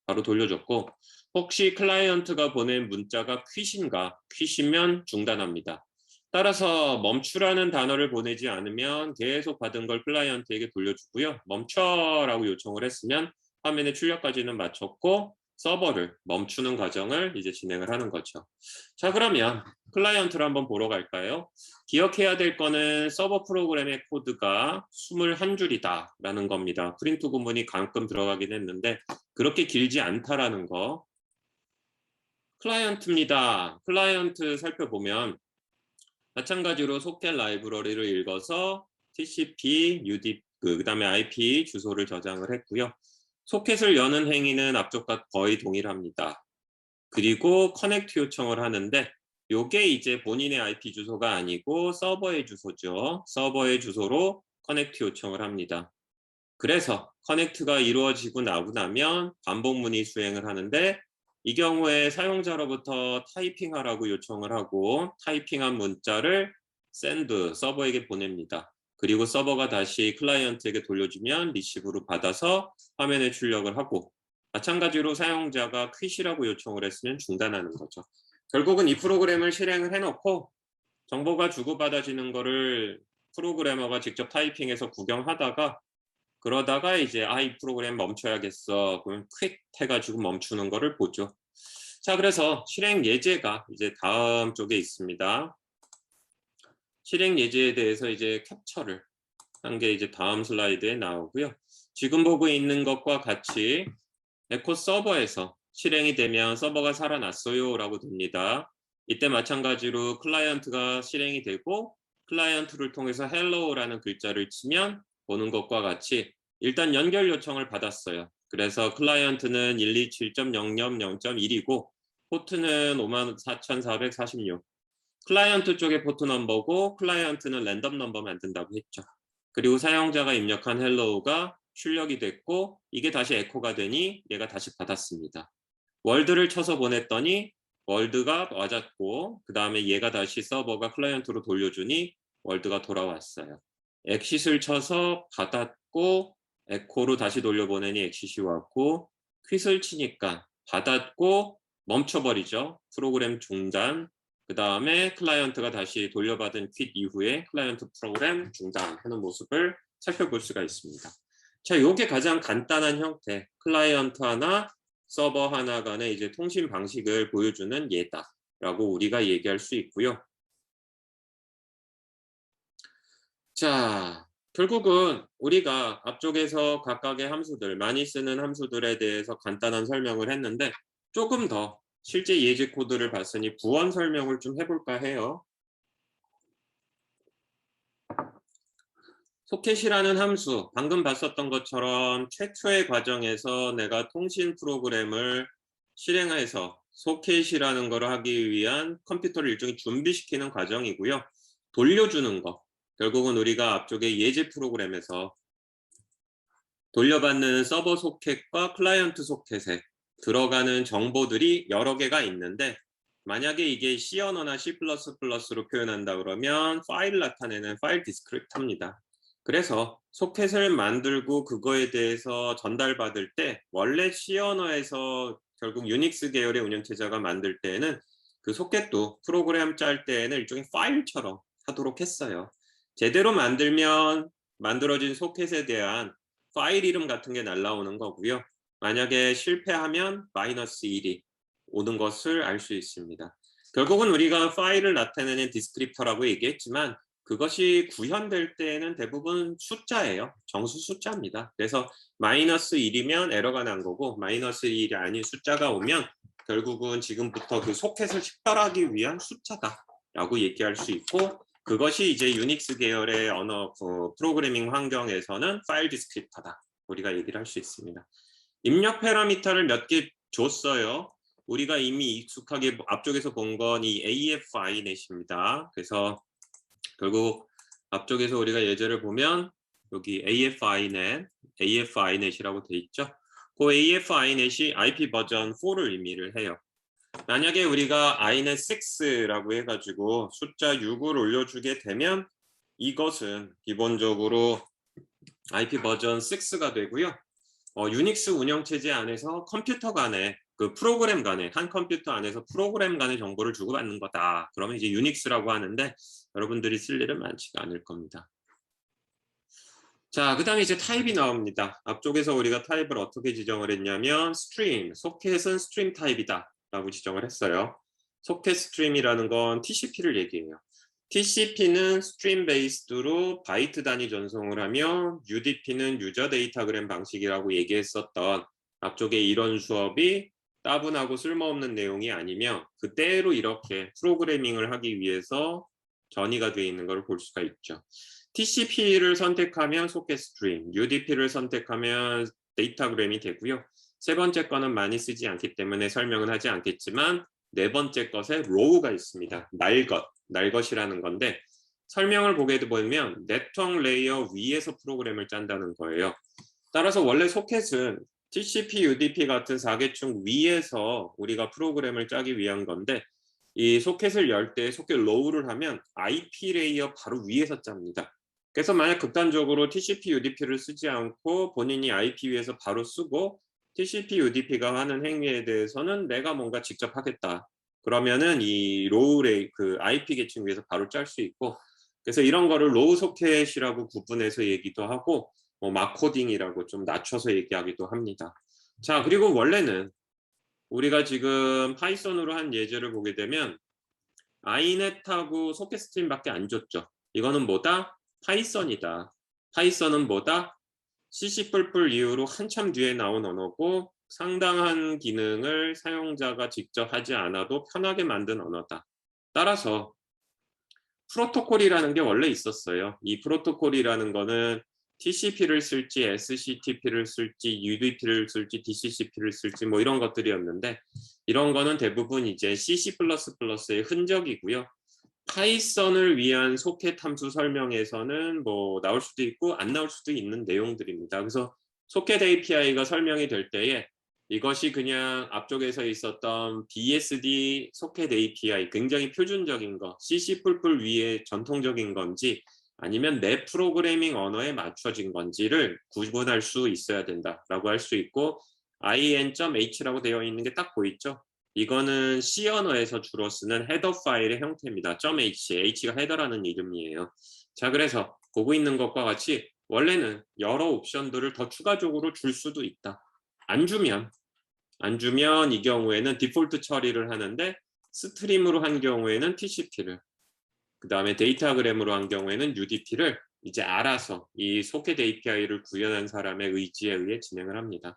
Speaker 1: 바로 돌려줬고 혹시 클라이언트가 보낸 문자가 퀴신가? 퀴시면 중단합니다. 따라서 멈추라는 단어를 보내지 않으면 계속 받은 걸 클라이언트에게 돌려주고요. 멈춰라고 요청을 했으면 화면의 출력까지는 마쳤고 서버를 멈추는 과정을 이제 진행을 하는 거죠. 자, 그러면 클라이언트를 한번 보러 갈까요? 기억해야 될 거는 서버 프로그램의 코드가 21줄이다 라는 겁니다. 프린트 구문이 가끔 들어가긴 했는데 그렇게 길지 않다라는 거. 클라이언트입니다. 클라이언트 살펴보면 마찬가지로 소켓 라이브러리를 읽어서 TCP, UDP, 그다음에 IP 주소를 저장을 했고요. 소켓을 여는 행위는 앞쪽과 거의 동일합니다. 그리고 커넥트 요청을 하는데 요게 이제 본인의 IP 주소가 아니고 서버의 주소죠. 서버의 주소로 커넥트 요청을 합니다. 그래서 커넥트가 이루어지고 나고 나면 반복 문의 수행을 하는데 이 경우에 사용자로부터 타이핑하라고 요청을 하고 타이핑한 문자를 send 서버에게 보냅니다. 그리고 서버가 다시 클라이언트에게 돌려주면 리시브로 받아서 화면에 출력을 하고 마찬가지로 사용자가 퀴시라고 요청을 했으면 중단하는 거죠. 결국은 이 프로그램을 실행을 해놓고 정보가 주고받아지는 거를 프로그래머가 직접 타이핑해서 구경하다가 그러다가 이제 이 프로그램 멈춰야겠어. 그럼 퀵 해가지고 멈추는 거를 보죠. 자, 그래서 실행 예제가 이제 다음 쪽에 있습니다. 실행 예제에 대해서 이제 캡처를 한 게 이제 다음 슬라이드에 나오고요. 지금 보고 있는 것과 같이 에코 서버에서 실행이 되면 서버가 살아났어요 라고 됩니다. 이때 마찬가지로 클라이언트가 실행이 되고 클라이언트를 통해서 hello라는 글자를 치면 보는 것과 같이 일단 연결 요청을 받았어요. 그래서 클라이언트는 127.0.0.1이고 포트는 54,446. 클라이언트 쪽에 포트 넘버고 클라이언트는 랜덤 넘버 만든다고 했죠. 그리고 사용자가 입력한 헬로우가 출력이 됐고 이게 다시 에코가 되니 얘가 다시 받았습니다. 월드를 쳐서 보냈더니 월드가 맞았고 그 다음에 얘가 다시 서버가 클라이언트로 돌려주니 월드가 돌아왔어요. 엑싯을 쳐서 받았고 에코로 다시 돌려보내니 엑싯이 왔고 퀴즈를 치니까 받았고 멈춰버리죠. 프로그램 중단. 그 다음에 클라이언트가 다시 돌려받은 퀴즈 이후에 클라이언트 프로그램 중단하는 모습을 살펴볼 수가 있습니다. 자, 이게 가장 간단한 형태, 클라이언트 하나, 서버 하나 간의 이제 통신 방식을 보여주는 예다라고 우리가 얘기할 수 있고요. 자, 결국은 우리가 앞쪽에서 각각의 함수들, 많이 쓰는 함수들에 대해서 간단한 설명을 했는데 조금 더 실제 예제 코드를 봤으니 부원 설명을 좀 해볼까 해요. 소켓이라는 함수, 방금 봤었던 것처럼 최초의 과정에서 내가 통신 프로그램을 실행해서 소켓이라는 걸 하기 위한 컴퓨터를 일종의 준비시키는 과정이고요. 돌려주는 거, 결국은 우리가 앞쪽에 예제 프로그램에서 돌려받는 서버 소켓과 클라이언트 소켓에 들어가는 정보들이 여러 개가 있는데 만약에 이게 C 언어나 C++로 표현한다 그러면 파일을 나타내는 파일 디스크립터입니다. 그래서 소켓을 만들고 그거에 대해서 전달받을 때 원래 C 언어에서 결국 유닉스 계열의 운영체제가 만들 때에는 그 소켓도 프로그램 짤 때에는 일종의 파일처럼 하도록 했어요. 제대로 만들면 만들어진 소켓에 대한 파일 이름 같은 게 날라오는 거고요. 만약에 실패하면 -1이 오는 것을 알 수 있습니다. 결국은 우리가 파일을 나타내는 디스크립터라고 얘기했지만 그것이 구현될 때에는 대부분 숫자예요. 정수 숫자입니다. 그래서 -1이면 에러가 난 거고 -1이 아닌 숫자가 오면 결국은 지금부터 그 소켓을 식별하기 위한 숫자다라고 얘기할 수 있고 그것이 이제 유닉스 계열의 언어 프로그래밍 환경에서는 파일 디스크립터다. 우리가 얘기를 할 수 있습니다. 입력 파라미터를 몇 개 줬어요. 우리가 이미 익숙하게 앞쪽에서 본 건 이 AFINet입니다. 그래서 결국 앞쪽에서 우리가 예제를 보면 여기 AFINet이라고 돼 있죠. 그 AFINet이 IP 버전 4를 의미를 해요. 만약에 우리가 inet 6라고 해가지고 숫자 6을 올려주게 되면 이것은 기본적으로 IP 버전 6가 되고요. 유닉스 운영체제 안에서 컴퓨터 간의 그 프로그램 간의 한 컴퓨터 안에서 프로그램 간의 정보를 주고받는 거다. 그러면 이제 유닉스라고 하는데 여러분들이 쓸 일은 많지가 않을 겁니다. 자, 그 다음에 이제 타입이 나옵니다. 앞쪽에서 우리가 타입을 어떻게 지정을 했냐면 스트림, 소켓은 스트림 타입이다 라고 지정을 했어요. 소켓 스트림이라는 건 TCP를 얘기해요. TCP는 스트림 베이스드로 바이트 단위 전송을 하며 UDP는 유저 데이터그램 방식이라고 얘기했었던 앞쪽에 이런 수업이 따분하고 쓸모없는 내용이 아니며 그대로 이렇게 프로그래밍을 하기 위해서 전이가 되어 있는 걸 볼 수가 있죠. TCP를 선택하면 소켓 스트림, UDP를 선택하면 데이터그램이 되고요. 세 번째 거는 많이 쓰지 않기 때문에 설명은 하지 않겠지만 네 번째 것에 로우가 있습니다. 날것이라는 건데 설명을 보게 보면 네트워크 레이어 위에서 프로그램을 짠다는 거예요. 따라서 원래 소켓은 TCP, UDP 같은 4계층 위에서 우리가 프로그램을 짜기 위한 건데 이 소켓을 열 때 소켓 로우를 하면 IP 레이어 바로 위에서 짭니다. 그래서 만약 극단적으로 TCP, UDP를 쓰지 않고 본인이 IP 위에서 바로 쓰고 TCP, UDP가 하는 행위에 대해서는 내가 뭔가 직접 하겠다. 그러면은 이 로우 레이 그 IP 계층 위에서 바로 짤 수 있고 그래서 이런 거를 로우 소켓이라고 구분해서 얘기도 하고 마코딩이라고 좀 낮춰서 얘기하기도 합니다. 자, 그리고 원래는 우리가 지금 파이썬으로 한 예제를 보게 되면 inet하고 소켓 스트림밖에 안 줬죠. 이거는 뭐다? 파이썬이다. 파이썬은 뭐다? CC++ 이후로 한참 뒤에 나온 언어고 상당한 기능을 사용자가 직접 하지 않아도 편하게 만든 언어다. 따라서 프로토콜이라는 게 원래 있었어요. 이 프로토콜이라는 거는 TCP를 쓸지 SCTP를 쓸지 UDP를 쓸지 DCCP를 쓸지 뭐 이런 것들이었는데 이런 거는 대부분 이제 CC++의 흔적이고요. 파이썬을 위한 소켓 함수 설명에서는 뭐 나올 수도 있고 안 나올 수도 있는 내용들입니다. 그래서 소켓 API가 설명이 될 때에 이것이 그냥 앞쪽에서 있었던 BSD 소켓 API 굉장히 표준적인 거 C++ 위에 전통적인 건지 아니면 내 프로그래밍 언어에 맞춰진 건지를 구분할 수 있어야 된다라고 할 수 있고 in.h라고 되어 있는 게 딱 보이죠? 이거는 C 언어에서 주로 쓰는 헤더 파일의 형태입니다. .h, h가 헤더라는 이름이에요. 자, 그래서 보고 있는 것과 같이 원래는 여러 옵션들을 더 추가적으로 줄 수도 있다. 안 주면 이 경우에는 디폴트 처리를 하는데 스트림으로 한 경우에는 TCP를 그 다음에 데이터그램으로 한 경우에는 UDP를 이제 알아서 이 소켓 API를 구현한 사람의 의지에 의해 진행을 합니다.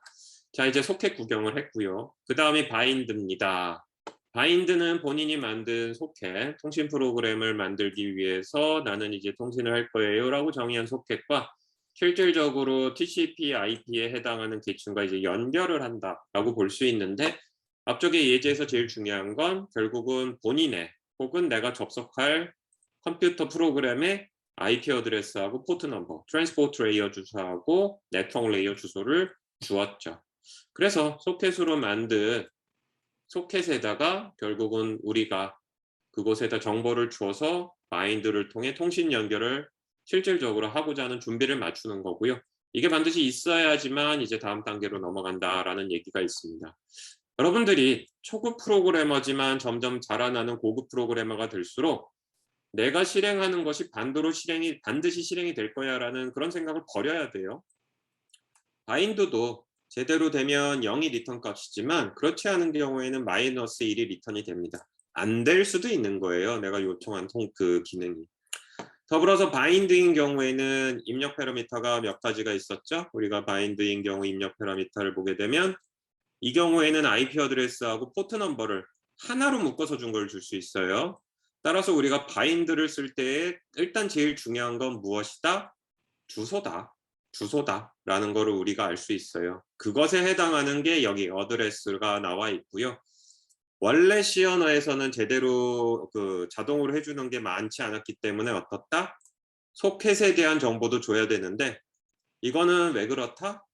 Speaker 1: 자, 이제 소켓 구경을 했고요. 그 다음에 바인드입니다. 바인드는 본인이 만든 소켓, 통신 프로그램을 만들기 위해서 나는 이제 통신을 할 거예요 라고 정의한 소켓과 실질적으로 TCP, IP에 해당하는 계층과 이제 연결을 한다라고 볼 수 있는데 앞쪽의 예제에서 제일 중요한 건 결국은 본인의 혹은 내가 접속할 컴퓨터 프로그램의 IP 어드레스하고 포트 넘버, 트랜스포트 레이어 주소하고 네트워크 레이어 주소를 주었죠. 그래서 소켓으로 만든 소켓에다가 결국은 우리가 그곳에다 정보를 주어서 바인드를 통해 통신 연결을 실질적으로 하고자 하는 준비를 맞추는 거고요. 이게 반드시 있어야지만 이제 다음 단계로 넘어간다라는 얘기가 있습니다. 여러분들이 초급 프로그래머지만 점점 자라나는 고급 프로그래머가 될수록 내가 실행하는 것이 반드시 실행이 될 거야라는 그런 생각을 버려야 돼요. 바인드도 제대로 되면 0이 리턴 값이지만 그렇지 않은 경우에는 마이너스 1이 리턴이 됩니다. 안 될 수도 있는 거예요. 내가 요청한 그 기능이. 더불어서 바인드인 경우에는 입력 패러미터가 몇 가지가 있었죠. 우리가 바인드인 경우 입력 패러미터를 보게 되면 이 경우에는 IP 어드레스하고 포트 넘버를 하나로 묶어서 준 걸 줄 수 있어요. 따라서 우리가 바인드를 쓸 때 일단 제일 중요한 건 무엇이다? 주소다라는 거를 우리가 알 수 있어요. 그것에 해당하는 게 여기 어드레스가 나와 있고요. 원래 C 언어에서는 제대로 자동으로 해주는 게 많지 않았기 때문에 어떻다? 소켓에 대한 정보도 줘야 되는데 이거는 왜 그렇다?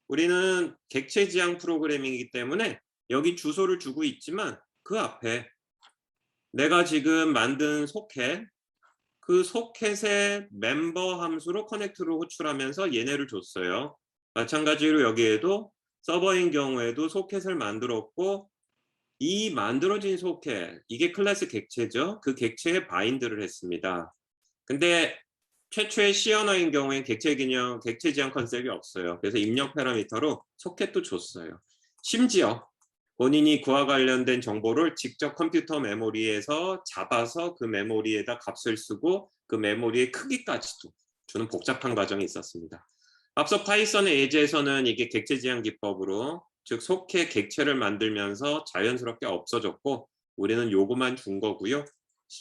Speaker 1: 우리는 객체 지향 프로그래밍이기 때문에 여기 주소를 주고 있지만 그 앞에 내가 지금 만든 소켓, 그 소켓의 멤버 함수로 커넥트를 호출하면서 얘네를 줬어요. 마찬가지로 여기에도 서버인 경우에도 소켓을 만들었고 이 만들어진 소켓, 이게 클래스 객체죠. 그 객체에 바인드를 했습니다. 근데 최초의 C 언어인 경우엔 객체 개념, 객체 지향 컨셉이 없어요. 그래서 입력 파라미터로 소켓도 줬어요. 심지어 본인이 그와 관련된 정보를 직접 컴퓨터 메모리에서 잡아서 그 메모리에다 값을 쓰고 그 메모리의 크기까지도 주는 복잡한 과정이 있었습니다. 앞서 파이썬의 예제에서는 이게 객체 지향 기법으로 즉 소켓 객체를 만들면서 자연스럽게 없어졌고 우리는 요거만 준 거고요.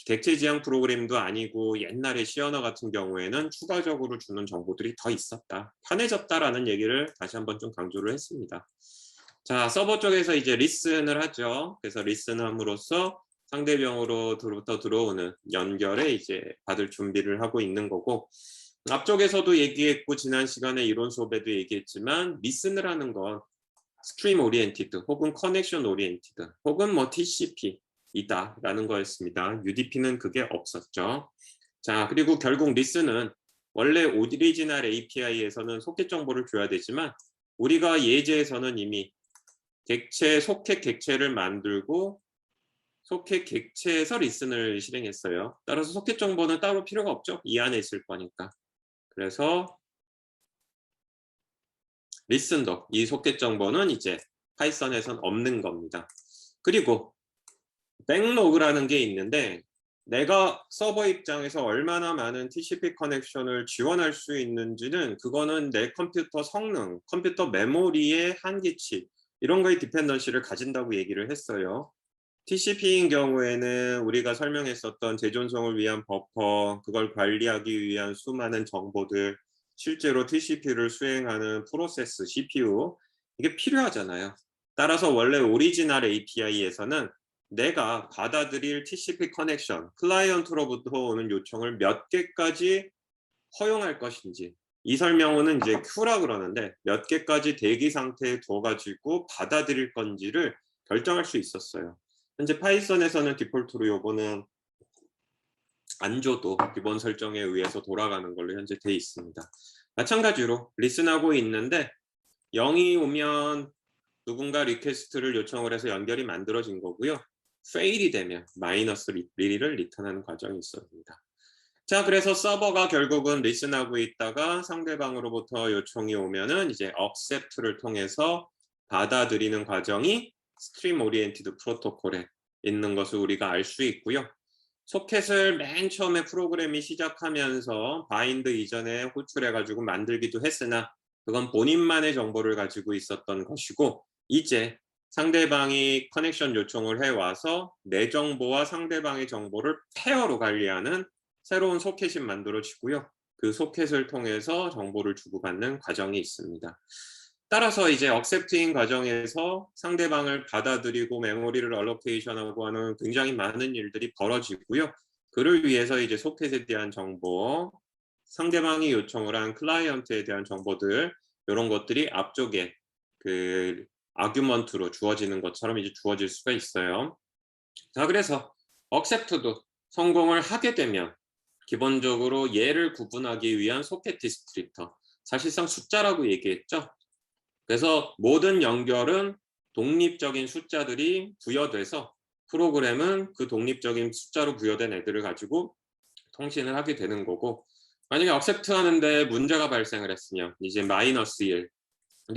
Speaker 1: 객체 지향 프로그램도 아니고 옛날에 C 언어 같은 경우에는 추가적으로 주는 정보들이 더 있었다. 편해졌다라는 얘기를 다시 한번 좀 강조를 했습니다. 자, 서버 쪽에서 이제 리슨을 하죠. 그래서 리슨함으로써 상대방으로부터 들어오는 연결에 이제 받을 준비를 하고 있는 거고, 앞쪽에서도 얘기했고 지난 시간에 이론 수업에도 얘기했지만 리슨을 하는 건 스트림 오리엔티드 혹은 커넥션 오리엔티드 혹은 뭐 TCP 이다라는 거였습니다. UDP는 그게 없었죠. 자, 그리고 결국 리슨은 원래 오리지널 API에서는 소켓 정보를 줘야 되지만 우리가 예제에서는 이미 객체, 소켓 객체를 만들고 소켓 객체에서 리슨을 실행했어요. 따라서 소켓 정보는 따로 필요가 없죠. 이 안에 있을 거니까. 그래서 리슨도 이 소켓 정보는 이제 파이썬에선 없는 겁니다. 그리고 백로그라는 게 있는데 내가 서버 입장에서 얼마나 많은 TCP 커넥션을 지원할 수 있는지는 그거는 내 컴퓨터 성능, 컴퓨터 메모리의 한계치 이런 거에 디펜던시를 가진다고 얘기를 했어요. TCP인 경우에는 우리가 설명했었던 재존성을 위한 버퍼, 그걸 관리하기 위한 수많은 정보들, 실제로 TCP를 수행하는 프로세스, CPU 이게 필요하잖아요. 따라서 원래 오리지널 API에서는 내가 받아들일 TCP 커넥션, 클라이언트로부터 오는 요청을 몇 개까지 허용할 것인지 이 설명은 이제 Q라 그러는데 몇 개까지 대기 상태에 둬가지고 받아들일 건지를 결정할 수 있었어요. 현재 파이썬에서는 디폴트로 요거는 안 줘도 기본 설정에 의해서 돌아가는 걸로 현재 돼 있습니다. 마찬가지로 리슨하고 있는데 0이 오면 누군가 리퀘스트를 요청을 해서 연결이 만들어진 거고요. fail이 되면 마이너스 리를 리턴하는 과정이 있습니다. 자, 그래서 서버가 결국은 리슨하고 있다가 상대방으로부터 요청이 오면은 이제 accept를 통해서 받아들이는 과정이 스트림 오리엔티드 프로토콜에 있는 것을 우리가 알 수 있고요. 소켓을 맨 처음에 프로그램이 시작하면서 바인드 이전에 호출해가지고 만들기도 했으나 그건 본인만의 정보를 가지고 있었던 것이고 이제 상대방이 커넥션 요청을 해와서 내 정보와 상대방의 정보를 페어로 관리하는 새로운 소켓이 만들어지고요. 그 소켓을 통해서 정보를 주고받는 과정이 있습니다. 따라서 이제 accepting 과정에서 상대방을 받아들이고 메모리를 알로케이션하고 하는 굉장히 많은 일들이 벌어지고요. 그를 위해서 이제 소켓에 대한 정보, 상대방이 요청을 한 클라이언트에 대한 정보들 이런 것들이 앞쪽에 그 아규먼트로 주어지는 것처럼 이제 주어질 수가 있어요. 자, 그래서 accept도 성공을 하게 되면 기본적으로 얘를 구분하기 위한 소켓 디스크립터, 사실상 숫자라고 얘기했죠. 그래서 모든 연결은 독립적인 숫자들이 부여돼서 프로그램은 그 독립적인 숫자로 부여된 애들을 가지고 통신을 하게 되는 거고 만약에 accept 하는데 문제가 발생을 했으면 이제 마이너스 1이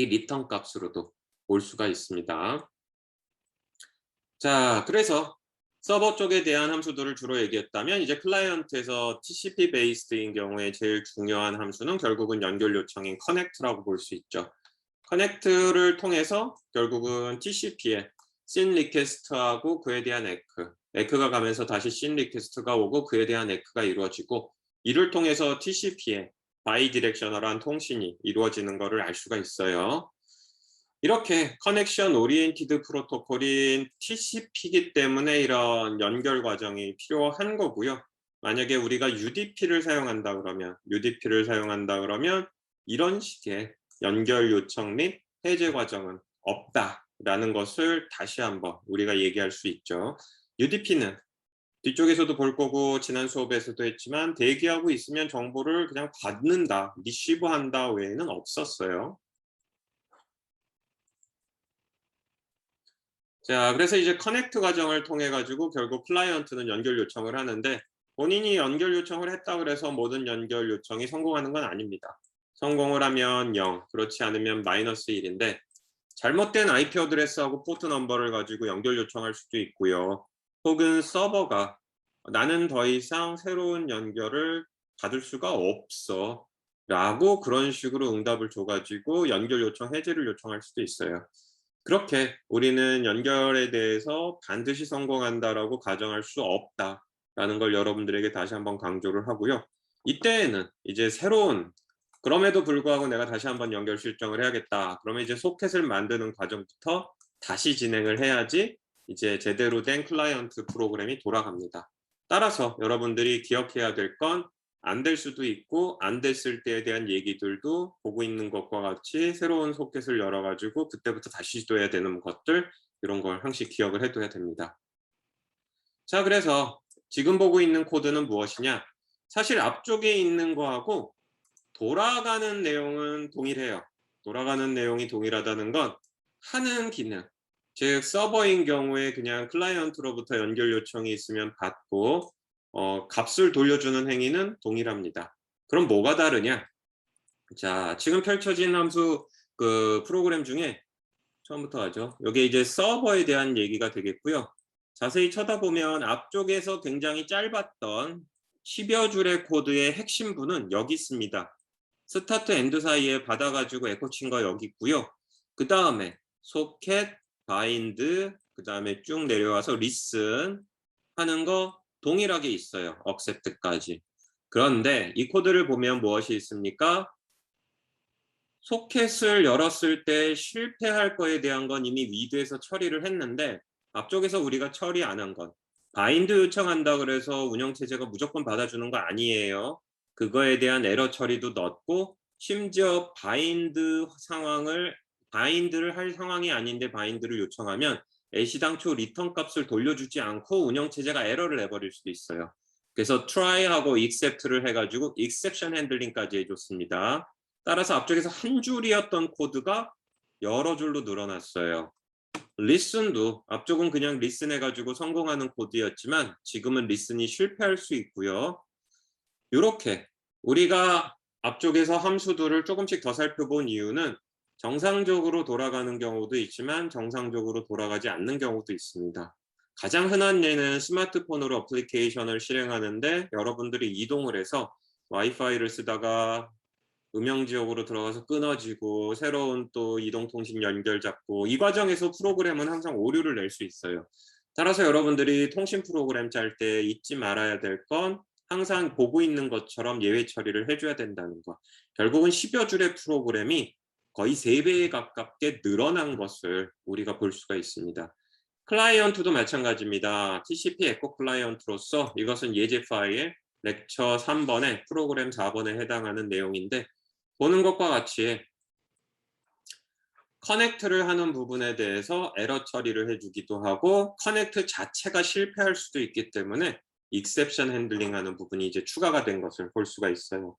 Speaker 1: 리턴 값으로도 올 수가 있습니다. 자, 그래서 서버 쪽에 대한 함수들을 주로 얘기했다면 이제 클라이언트에서 TCP 베이스인 경우에 제일 중요한 함수는 결국은 연결 요청인 connect라고 볼 수 있죠. connect를 통해서 결국은 TCP에 SYN 리퀘스트하고 그에 대한 에크가 가면서 다시 SYN 리퀘스트가 오고 그에 대한 에크가 이루어지고 이를 통해서 TCP에 바이디렉셔널한 통신이 이루어지는 것을 알 수가 있어요. 이렇게 커넥션 오리엔티드 프로토콜인 TCP이기 때문에 이런 연결 과정이 필요한 거고요. 만약에 우리가 UDP를 사용한다 그러면 이런 식의 연결 요청 및 해제 과정은 없다 라는 것을 다시 한번 우리가 얘기할 수 있죠. UDP는 뒤쪽에서도 볼 거고 지난 수업에서도 했지만 대기하고 있으면 정보를 그냥 받는다, 리시브한다 외에는 없었어요. 자, 그래서 이제 커넥트 과정을 통해 가지고 결국 클라이언트는 연결 요청을 하는데 본인이 연결 요청을 했다 그래서 모든 연결 요청이 성공하는 건 아닙니다. 성공을 하면 0, 그렇지 않으면 -1인데 잘못된 IP 어드레스하고 포트 넘버를 가지고 연결 요청할 수도 있고요. 혹은 서버가 나는 더 이상 새로운 연결을 받을 수가 없어 라고 그런 식으로 응답을 줘 가지고 연결 요청 해지를 요청할 수도 있어요. 그렇게 우리는 연결에 대해서 반드시 성공한다라고 가정할 수 없다라는 걸 여러분들에게 다시 한번 강조를 하고요. 이때에는 이제 새로운, 그럼에도 불구하고 내가 다시 한번 연결 실정을 해야겠다. 그러면 이제 소켓을 만드는 과정부터 다시 진행을 해야지 이제 제대로 된 클라이언트 프로그램이 돌아갑니다. 따라서 여러분들이 기억해야 될 건 안 될 수도 있고 안 됐을 때에 대한 얘기들도 보고 있는 것과 같이 새로운 소켓을 열어 가지고 그때부터 다시 시도해야 되는 것들, 이런 걸 항상 기억을 해둬야 됩니다. 자, 그래서 지금 보고 있는 코드는 무엇이냐? 사실 앞쪽에 있는 거하고 돌아가는 내용은 동일해요. 돌아가는 내용이 동일하다는 건 하는 기능, 즉 서버인 경우에 그냥 클라이언트로부터 연결 요청이 있으면 받고 값을 돌려주는 행위는 동일합니다. 그럼 뭐가 다르냐? 자, 지금 펼쳐진 함수 그 프로그램 중에 처음부터 하죠. 여기 이제 서버에 대한 얘기가 되겠고요. 자세히 쳐다보면 앞쪽에서 굉장히 짧았던 10여 줄의 코드의 핵심부는 여기 있습니다. 스타트 엔드 사이에 받아가지고 에코 친 거 여기 있고요. 그 다음에 소켓, 바인드, 그 다음에 쭉 내려와서 리슨 하는 거 동일하게 있어요. accept까지. 그런데 이 코드를 보면 무엇이 있습니까? 소켓을 열었을 때 실패할 거에 대한 건 이미 위드에서 처리를 했는데 앞쪽에서 우리가 처리 안 한 건 바인드 요청한다 그래서 운영체제가 무조건 받아주는 거 아니에요. 그거에 대한 에러 처리도 넣었고 심지어 바인드를 할 상황이 아닌데 바인드를 요청하면 애시당초 리턴 값을 돌려주지 않고 운영체제가 에러를 내버릴 수도 있어요. 그래서 try하고 accept를 해가지고 exception handling까지 해줬습니다. 따라서 앞쪽에서 한 줄이었던 코드가 여러 줄로 늘어났어요. listen도 앞쪽은 그냥 listen 해가지고 성공하는 코드였지만 지금은 listen이 실패할 수 있고요. 이렇게 우리가 앞쪽에서 함수들을 조금씩 더 살펴본 이유는 정상적으로 돌아가는 경우도 있지만 정상적으로 돌아가지 않는 경우도 있습니다. 가장 흔한 예는 스마트폰으로 어플리케이션을 실행하는데 여러분들이 이동을 해서 와이파이를 쓰다가 음영 지역으로 들어가서 끊어지고 새로운 또 이동통신 연결 잡고 이 과정에서 프로그램은 항상 오류를 낼 수 있어요. 따라서 여러분들이 통신 프로그램 짤 때 잊지 말아야 될 건 항상 보고 있는 것처럼 예외 처리를 해줘야 된다는 거. 결국은 10여 줄의 프로그램이 거의 3배에 가깝게 늘어난 것을 우리가 볼 수가 있습니다. 클라이언트도 마찬가지입니다. TCP 에코 클라이언트로서 이것은 예제 파일 렉처 3번에 프로그램 4번에 해당하는 내용인데 보는 것과 같이 커넥트를 하는 부분에 대해서 에러 처리를 해주기도 하고 커넥트 자체가 실패할 수도 있기 때문에 익셉션 핸들링 하는 부분이 이제 추가가 된 것을 볼 수가 있어요.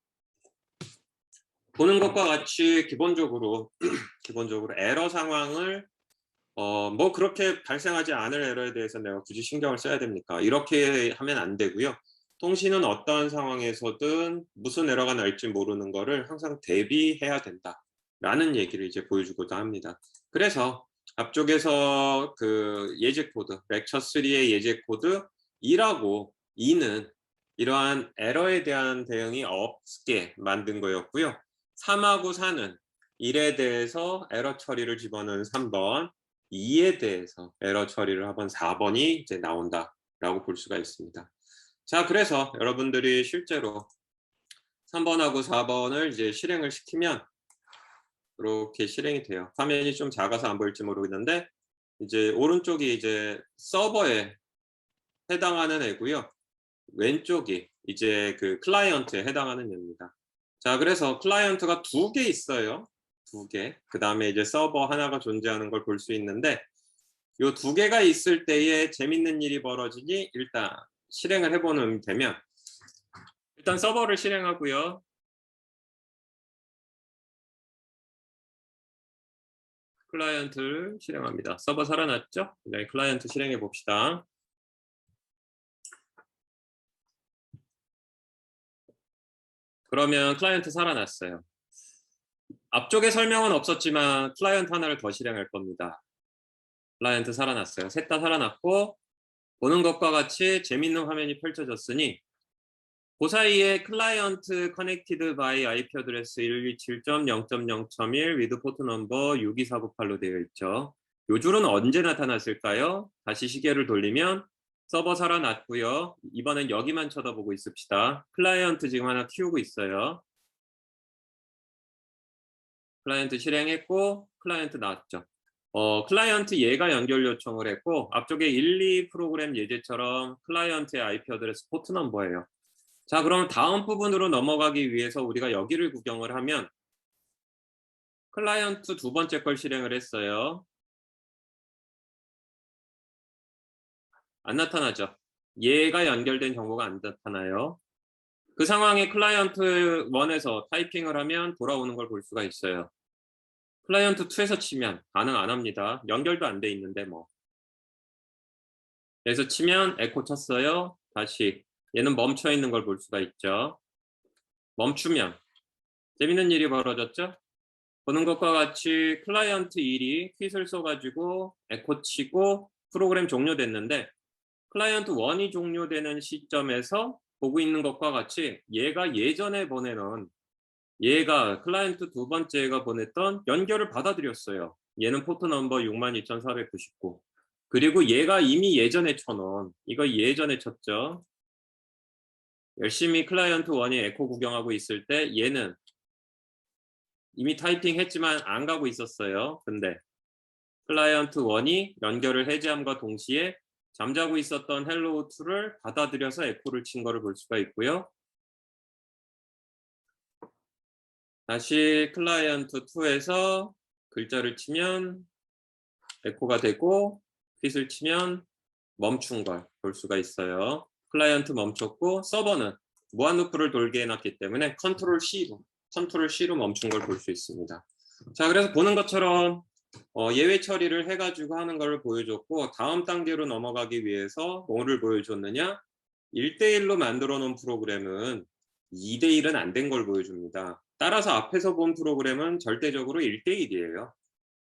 Speaker 1: 보는 것과 같이 기본적으로 에러 상황을 뭐 그렇게 발생하지 않을 에러에 대해서 내가 굳이 신경을 써야 됩니까? 이렇게 하면 안 되고요. 통신은 어떠한 상황에서든 무슨 에러가 날지 모르는 거를 항상 대비해야 된다라는 얘기를 이제 보여주고자 합니다. 그래서 앞쪽에서 그 예제 코드, 렉처 3의 예제 코드 2라고 2는 이러한 에러에 대한 대응이 없게 만든 거였고요. 3하고 4는 1에 대해서 에러 처리를 집어넣은 3번, 2에 대해서 에러 처리를 한번 4번이 이제 나온다라고 볼 수가 있습니다. 자, 그래서 여러분들이 실제로 3번하고 4번을 이제 실행을 시키면 이렇게 실행이 돼요. 화면이 좀 작아서 안 보일지 모르겠는데 이제 오른쪽이 이제 서버에 해당하는 애고요. 왼쪽이 이제 그 클라이언트에 해당하는 애입니다. 자, 그래서 클라이언트가 2개 있어요. 2개, 그 다음에 이제 서버 하나가 존재하는 걸 볼 수 있는데, 요 2개가 있을 때에 재밌는 일이 벌어지니 일단 실행을 해보면 되면, 일단 서버를 실행하고요. 클라이언트를 실행합니다. 서버 살아났죠? 네, 클라이언트 실행해 봅시다. 그러면 클라이언트 살아났어요. 앞쪽에 설명은 없었지만 클라이언트 하나를 더 실행할 겁니다. 클라이언트 살아났어요. 셋 다 살아났고 보는 것과 같이 재밌는 화면이 펼쳐졌으니 그 사이에 클라이언트 커넥티드 바이 IP 어드레스 127.0.0.1 위드 포트 넘버 62498로 되어 있죠. 요 줄은 언제 나타났을까요? 다시 시계를 돌리면 서버 살아났고요. 이번엔 여기만 쳐다보고 있읍시다. 클라이언트 지금 하나 키우고 있어요. 클라이언트 실행했고 클라이언트 나왔죠. 클라이언트 얘가 연결 요청을 했고 앞쪽에 1, 2 프로그램 예제처럼 클라이언트의 IP 어드레스 포트 넘버예요. 자, 그럼 다음 부분으로 넘어가기 위해서 우리가 여기를 구경을 하면 클라이언트 2번째 걸 실행을 했어요. 안 나타나죠. 얘가 연결된 정보가 안 나타나요. 그 상황에 클라이언트 1에서 타이핑을 하면 돌아오는 걸 볼 수가 있어요. 클라이언트 2에서 치면 반응 안 합니다. 연결도 안 돼 있는데 뭐. 그래서 치면 에코 쳤어요. 다시 얘는 멈춰 있는 걸 볼 수가 있죠. 멈추면 재밌는 일이 벌어졌죠. 보는 것과 같이 클라이언트 1이 퀴즈를 써가지고 에코 치고 프로그램 종료됐는데 클라이언트 1이 종료되는 시점에서 보고 있는 것과 같이 얘가 예전에 보내는 얘가 클라이언트 2번째가 보냈던 연결을 받아들였어요. 얘는 포트 넘버 62,499. 그리고 얘가 이미 예전에 쳐놓은 이거 예전에 쳤죠. 열심히 클라이언트 1이 에코 구경하고 있을 때 얘는 이미 타이핑 했지만 안 가고 있었어요. 근데 클라이언트 1이 연결을 해제함과 동시에 잠자고 있었던 헬로우 2를 받아들여서 에코를 친 거를 볼 수가 있고요. 다시 클라이언트 2에서 글자를 치면 에코가 되고 퀴즈를 치면 멈춘 걸 볼 수가 있어요. 클라이언트 멈췄고 서버는 무한 루프를 돌게 해놨기 때문에 컨트롤 C로 멈춘 걸 볼 수 있습니다. 자, 그래서 보는 것처럼 예외 처리를 해가지고 하는 걸 보여줬고 다음 단계로 넘어가기 위해서 뭐를 보여줬느냐? 1대1로 만들어 놓은 프로그램은 2대1은 안 된 걸 보여줍니다. 따라서 앞에서 본 프로그램은 절대적으로 1대1이에요.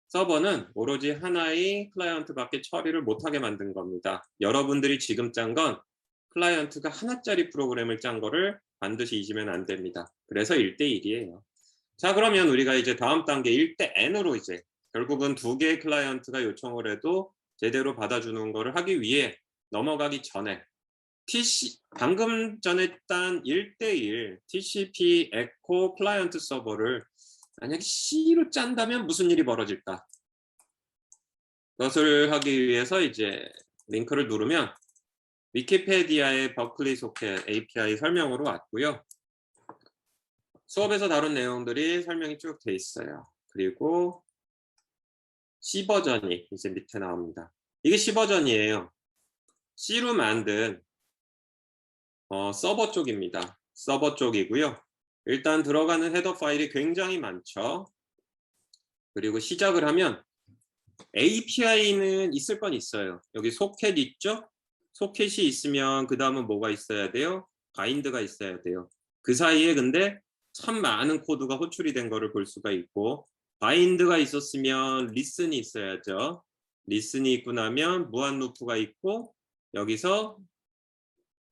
Speaker 1: 서버는 오로지 하나의 클라이언트밖에 처리를 못하게 만든 겁니다. 여러분들이 지금 짠 건 클라이언트가 하나짜리 프로그램을 짠 거를 반드시 잊으면 안 됩니다. 그래서 1대1이에요. 자, 그러면 우리가 이제 다음 단계 1대 N으로 이제 결국은 2개의 클라이언트가 요청을 해도 제대로 받아주는 거를 하기 위해 넘어가기 전에 방금 전에 딴 1대1 TCP 에코 클라이언트 서버를 만약에 C로 짠다면 무슨 일이 벌어질까? 그것을 하기 위해서 이제 링크를 누르면 위키페디아의 버클리 소켓 API 설명으로 왔고요. 수업에서 다룬 내용들이 설명이 쭉 돼 있어요. 그리고 C 버전이 이제 밑에 나옵니다. 이게 C 버전이에요. C로 만든 서버 쪽입니다. 서버 쪽이고요. 일단 들어가는 헤더 파일이 굉장히 많죠. 그리고 시작을 하면 API는 있을 건 있어요. 여기 소켓 있죠? 소켓이 있으면 그 다음은 뭐가 있어야 돼요? 바인드가 있어야 돼요. 그 사이에 근데 참 많은 코드가 호출이 된 거를 볼 수가 있고 바인드가 있었으면 리슨이 있어야죠. 리슨이 있고 나면 무한 루프가 있고 여기서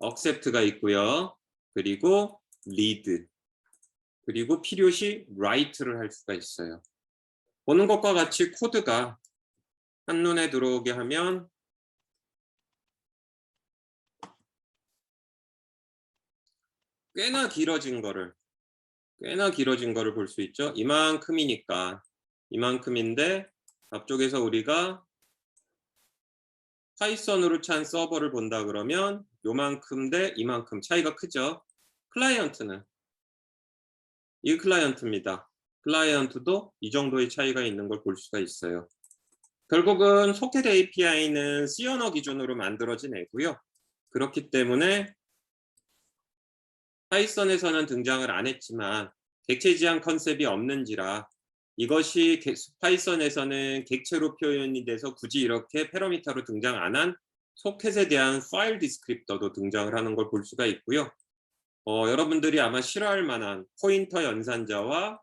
Speaker 1: accept가 있고요. 그리고 read 그리고 필요시 write를 할 수가 있어요. 보는 것과 같이 코드가 한눈에 들어오게 하면 꽤나 길어진 거를 볼 수 있죠. 이만큼이니까 이만큼인데 앞쪽에서 우리가 파이썬으로 찬 서버를 본다 그러면 요만큼 대 이만큼 차이가 크죠. 클라이언트는 이 클라이언트입니다. 클라이언트도 이 정도의 차이가 있는 걸 볼 수가 있어요. 결국은 소켓 API는 C 언어 기준으로 만들어진 애고요. 그렇기 때문에 파이썬에서는 등장을 안 했지만 객체 지향 컨셉이 없는지라 이것이 파이썬에서는 객체로 표현이 돼서 굳이 이렇게 패러미터로 등장 안 한 소켓에 대한 파일 디스크립터도 등장을 하는 걸 볼 수가 있고요. 여러분들이 아마 싫어할 만한 포인터 연산자와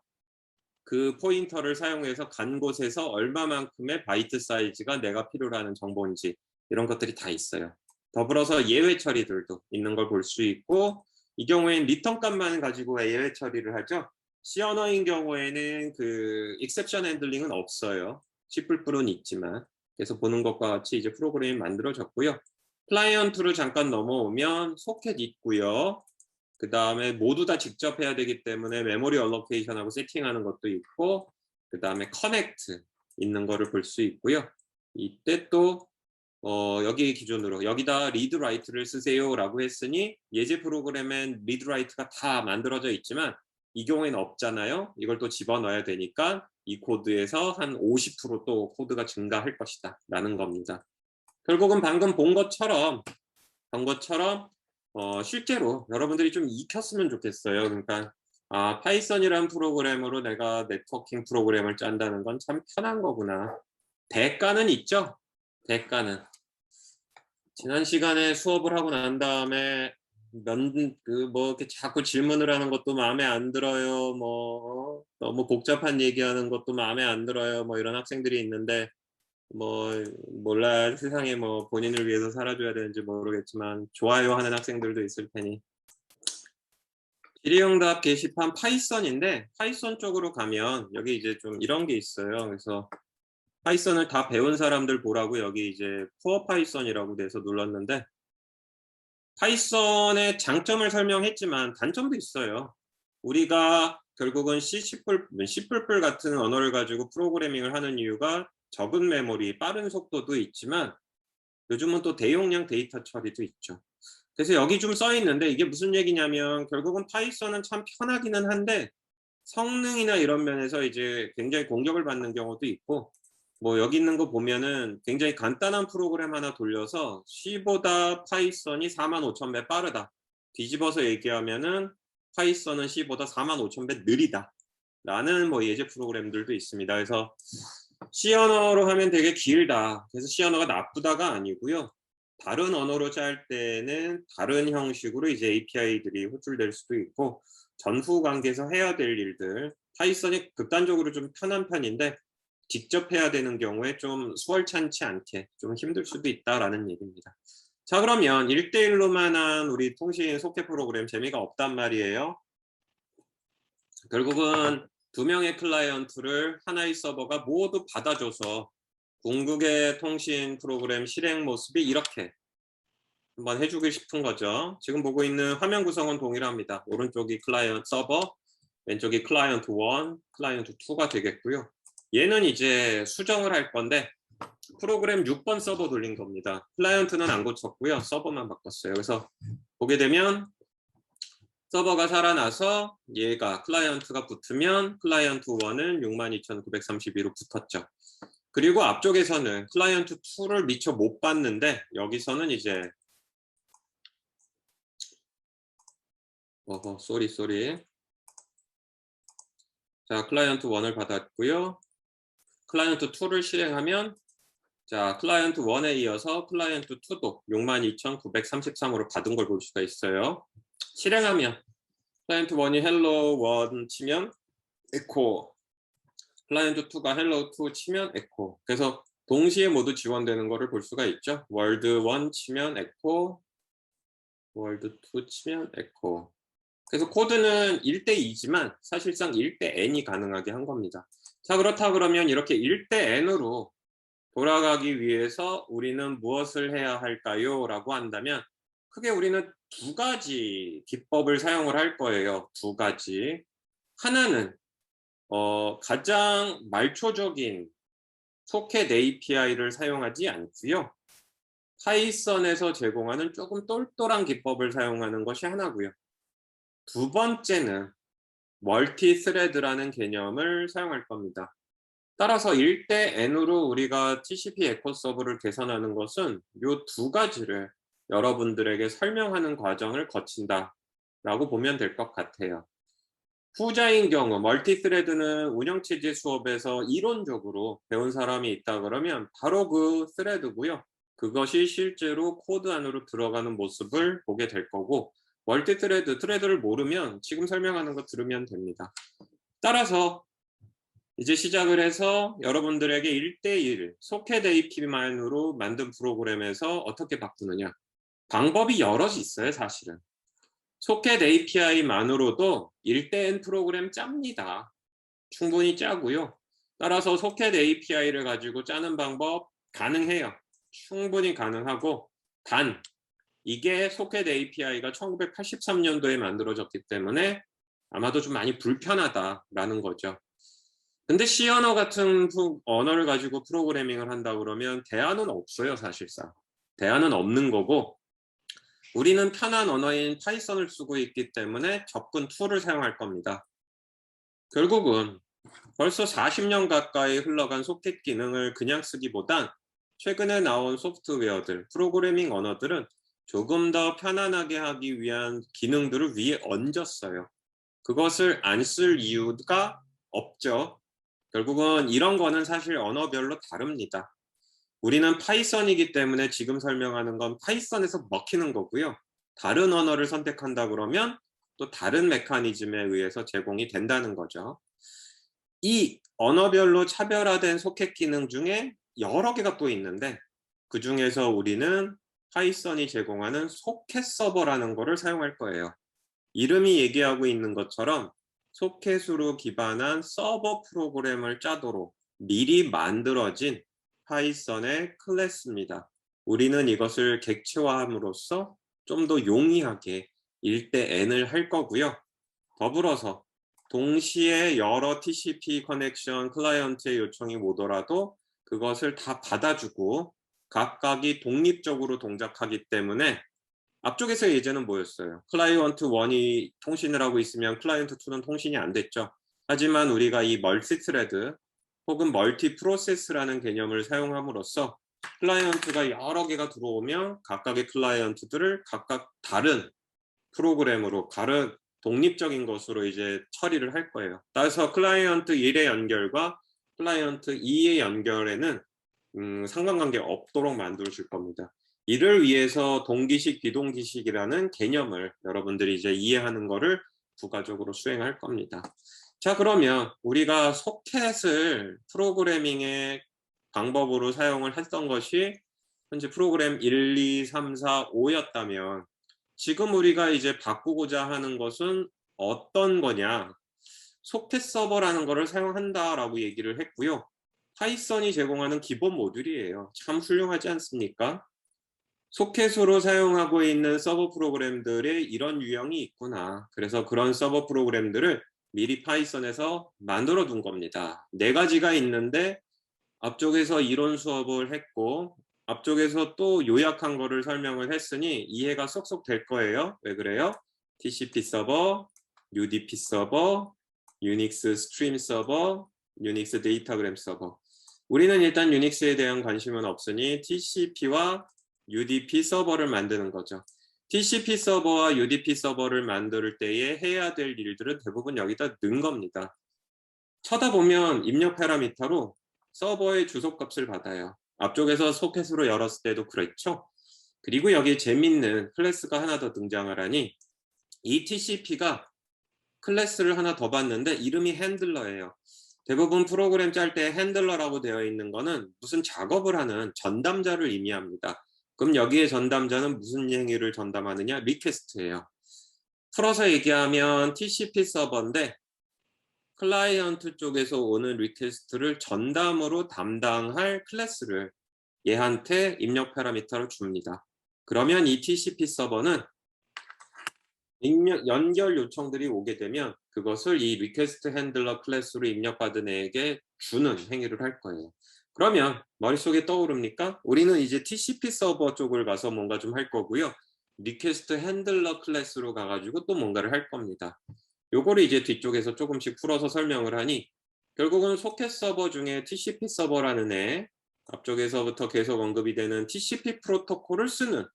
Speaker 1: 그 포인터를 사용해서 간 곳에서 얼마만큼의 바이트 사이즈가 내가 필요로 하는 정보인지 이런 것들이 다 있어요. 더불어서 예외 처리들도 있는 걸 볼 수 있고, 이 경우에는 리턴 값만 가지고 예외 처리를 하죠. C 언어인 경우에는 그 exception handling은 없어요. C++는 있지만. 그래서 보는 것과 같이 이제 프로그램이 만들어졌고요. 클라이언트로 잠깐 넘어오면 소켓 있고요. 그 다음에 모두 다 직접 해야 되기 때문에 메모리 얼로케이션하고 세팅하는 것도 있고, 그 다음에 커넥트 있는 거를 볼 수 있고요. 이때 또 여기 기준으로 여기다 리드 라이트를 쓰세요 라고 했으니 예제 프로그램엔 리드 라이트가 다 만들어져 있지만 이 경우에는 없잖아요. 이걸 또 집어넣어야 되니까 이 코드에서 한 50%또 코드가 증가할 것이다 라는 겁니다. 결국은 방금 본 것처럼 실제로 여러분들이 좀 익혔으면 좋겠어요. 그러니까 파이썬이란 프로그램으로 내가 네트워킹 프로그램을 짠다는 건 참 편한 거구나. 대가는 있죠. 대가는. 지난 시간에 수업을 하고 난 다음에 이렇게 자꾸 질문을 하는 것도 마음에 안 들어요. 너무 복잡한 얘기하는 것도 마음에 안 들어요. 이런 학생들이 있는데 몰라, 세상에 본인을 위해서 살아줘야 되는지 모르겠지만 좋아요 하는 학생들도 있을 테니. 질의응답 게시판 파이썬인데, 파이썬 쪽으로 가면 여기 이제 좀 이런 게 있어요. 그래서 파이썬을 다 배운 사람들 보라고 여기 이제 푸어 파이썬이라고 돼서 눌렀는데, 파이썬의 장점을 설명했지만 단점도 있어요. 우리가 결국은 C++ 같은 언어를 가지고 프로그래밍을 하는 이유가 적은 메모리, 빠른 속도도 있지만 요즘은 또 대용량 데이터 처리도 있죠. 그래서 여기 좀 써 있는데 이게 무슨 얘기냐면 결국은 파이썬은 참 편하기는 한데 성능이나 이런 면에서 이제 굉장히 공격을 받는 경우도 있고, 여기 있는 거 보면은 굉장히 간단한 프로그램 하나 돌려서 C보다 파이썬이 45,000배 빠르다. 뒤집어서 얘기하면은 파이썬은 C보다 45,000배 느리다. 라는 예제 프로그램들도 있습니다. 그래서 C 언어로 하면 되게 길다. 그래서 C 언어가 나쁘다가 아니고요. 다른 언어로 짤 때는 다른 형식으로 이제 API들이 호출될 수도 있고, 전후 관계에서 해야 될 일들, 파이썬이 극단적으로 좀 편한 편인데 직접 해야 되는 경우에 좀 수월찮지 않게 좀 힘들 수도 있다라는 얘기입니다. 자, 그러면 1대1로만 한 우리 통신 소켓 프로그램 재미가 없단 말이에요. 결국은 2명의 클라이언트를 하나의 서버가 모두 받아줘서 궁극의 통신 프로그램 실행 모습이 이렇게 한번 해주고 싶은 거죠. 지금 보고 있는 화면 구성은 동일합니다. 오른쪽이 클라이언트 서버, 왼쪽이 클라이언트 1, 클라이언트 2가 되겠고요. 얘는 이제 수정을 할 건데 프로그램 6번 서버 돌린 겁니다. 클라이언트는 안 고쳤고요. 서버만 바꿨어요. 그래서 보게 되면 서버가 살아나서 얘가 클라이언트가 붙으면 클라이언트 1은 62,932로 붙었죠. 그리고 앞쪽에서는 클라이언트 2를 미처 못 봤는데 여기서는 이제 쏘리. 자, 클라이언트 1을 받았고요. 클라이언트 2를 실행하면 자, 클라이언트 1에 이어서 클라이언트 2도 62,933으로 받은 걸 볼 수가 있어요. 실행하면 클라이언트 1이 hello 1 치면 에코, 클라이언트 2가 hello 2 치면 에코. 그래서 동시에 모두 지원되는 거를 볼 수가 있죠. world 1 치면 에코, world 2 치면 에코. 그래서 코드는 1대2지만 사실상 1대-n이 가능하게 한 겁니다. 자, 그렇다 그러면 이렇게 1대-n으로 돌아가기 위해서 우리는 무엇을 해야 할까요? 라고 한다면 크게 우리는 2가지 기법을 사용을 할 거예요. 2가지. 하나는 가장 말초적인 소켓 API를 사용하지 않고요. 파이썬에서 제공하는 조금 똘똘한 기법을 사용하는 것이 하나고요. 두 번째는 멀티 스레드라는 개념을 사용할 겁니다. 따라서 1대 n으로 우리가 TCP 에코 서버를 개선하는 것은 이 두 가지를 여러분들에게 설명하는 과정을 거친다라고 보면 될 것 같아요. 후자인 경우 멀티스레드는 운영체제 수업에서 이론적으로 배운 사람이 있다 그러면 바로 그 스레드고요. 그것이 실제로 코드 안으로 들어가는 모습을 보게 될 거고, 트레드를 모르면 지금 설명하는 거 들으면 됩니다. 따라서 이제 시작을 해서 여러분들에게 1대1 소켓 AP만으로 만든 프로그램에서 어떻게 바꾸느냐. 방법이 여럿이 있어요, 사실은. 소켓 API만으로도 1대1 프로그램 짭니다. 충분히 짜고요. 따라서 소켓 API를 가지고 짜는 방법 가능해요. 충분히 가능하고, 단 이게 소켓 API가 1983년도에 만들어졌기 때문에 아마도 좀 많이 불편하다라는 거죠. 근데 C 언어 같은 언어를 가지고 프로그래밍을 한다 그러면 대안은 없어요, 사실상. 대안은 없는 거고, 우리는 편한 언어인 파이썬을 쓰고 있기 때문에 접근 툴을 사용할 겁니다. 결국은 벌써 40년 가까이 흘러간 소켓 기능을 그냥 쓰기보단 최근에 나온 소프트웨어들, 프로그래밍 언어들은 조금 더 편안하게 하기 위한 기능들을 위에 얹었어요. 그것을 안 쓸 이유가 없죠. 결국은 이런 거는 사실 언어별로 다릅니다. 우리는 파이썬이기 때문에 지금 설명하는 건 파이썬에서 먹히는 거고요. 다른 언어를 선택한다 그러면 또 다른 메커니즘에 의해서 제공이 된다는 거죠. 이 언어별로 차별화된 소켓 기능 중에 여러 개가 또 있는데, 그 중에서 우리는 파이썬이 제공하는 소켓 서버라는 거를 사용할 거예요. 이름이 얘기하고 있는 것처럼 소켓으로 기반한 서버 프로그램을 짜도록 미리 만들어진 파이썬의 클래스입니다. 우리는 이것을 객체화함으로써 좀 더 용이하게 1대 n을 할 거고요. 더불어서 동시에 여러 TCP 커넥션 클라이언트의 요청이 오더라도 그것을 다 받아주고 각각이 독립적으로 동작하기 때문에, 앞쪽에서 예제는 뭐였어요? 클라이언트 1이 통신을 하고 있으면 클라이언트 2는 통신이 안 됐죠. 하지만 우리가 이 멀티 스레드 혹은 멀티 프로세스라는 개념을 사용함으로써 클라이언트가 여러 개가 들어오면 각각의 클라이언트들을 각각 다른 프로그램으로 다른 독립적인 것으로 이제 처리를 할 거예요. 따라서 클라이언트 1의 연결과 클라이언트 2의 연결에는 상관관계 없도록 만들어 줄 겁니다. 이를 위해서 동기식, 비동기식이라는 개념을 여러분들이 이제 이해하는 거를 부가적으로 수행할 겁니다. 자, 그러면 우리가 소켓을 프로그래밍의 방법으로 사용을 했던 것이 현재 프로그램 1, 2, 3, 4, 5였다면 지금 우리가 이제 바꾸고자 하는 것은 어떤 거냐? 소켓 서버라는 거를 사용한다라고 얘기를 했고요. 파이썬이 제공하는 기본 모듈이에요. 참 훌륭하지 않습니까? 소켓으로 사용하고 있는 서버 프로그램들의 이런 유형이 있구나. 그래서 그런 서버 프로그램들을 미리 파이썬에서 만들어 둔 겁니다. 4가지가 있는데 앞쪽에서 이론 수업을 했고 앞쪽에서 또 요약한 거를 설명을 했으니 이해가 쏙쏙 될 거예요. 왜 그래요? TCP 서버, UDP 서버, 유닉스 스트림 서버, 유닉스 데이터그램 서버. 우리는 일단 유닉스에 대한 관심은 없으니 TCP와 UDP 서버를 만드는 거죠. TCP 서버와 UDP 서버를 만들 때에 해야 될 일들은 대부분 여기다 넣은 겁니다. 쳐다보면 입력 파라미터로 서버의 주소값을 받아요. 앞쪽에서 소켓으로 열었을 때도 그랬죠. 그리고 여기에 재밌는 클래스가 하나 더 등장을 하니 이 TCP가 클래스를 하나 더 받는데 이름이 핸들러예요. 대부분 프로그램 짤 때 핸들러라고 되어 있는 거는 무슨 작업을 하는 전담자를 의미합니다. 그럼 여기에 전담자는 무슨 행위를 전담하느냐? 리퀘스트예요. 풀어서 얘기하면 TCP 서버인데 클라이언트 쪽에서 오는 리퀘스트를 전담으로 담당할 클래스를 얘한테 입력 파라미터로 줍니다. 그러면 이 TCP 서버는 연결 요청들이 오게 되면 그것을 이 리퀘스트 핸들러 클래스로 입력받은 애에게 주는 행위를 할 거예요. 그러면 머릿속에 떠오릅니까? 우리는 이제 TCP 서버 쪽을 가서 뭔가 좀 할 거고요. 리퀘스트 핸들러 클래스로 가가지고 또 뭔가를 할 겁니다. 요거를 이제 뒤쪽에서 조금씩 풀어서 설명을 하니 결국은 소켓 서버 중에 TCP 서버라는 애, 앞쪽에서부터 계속 언급이 되는 TCP 프로토콜을 쓰는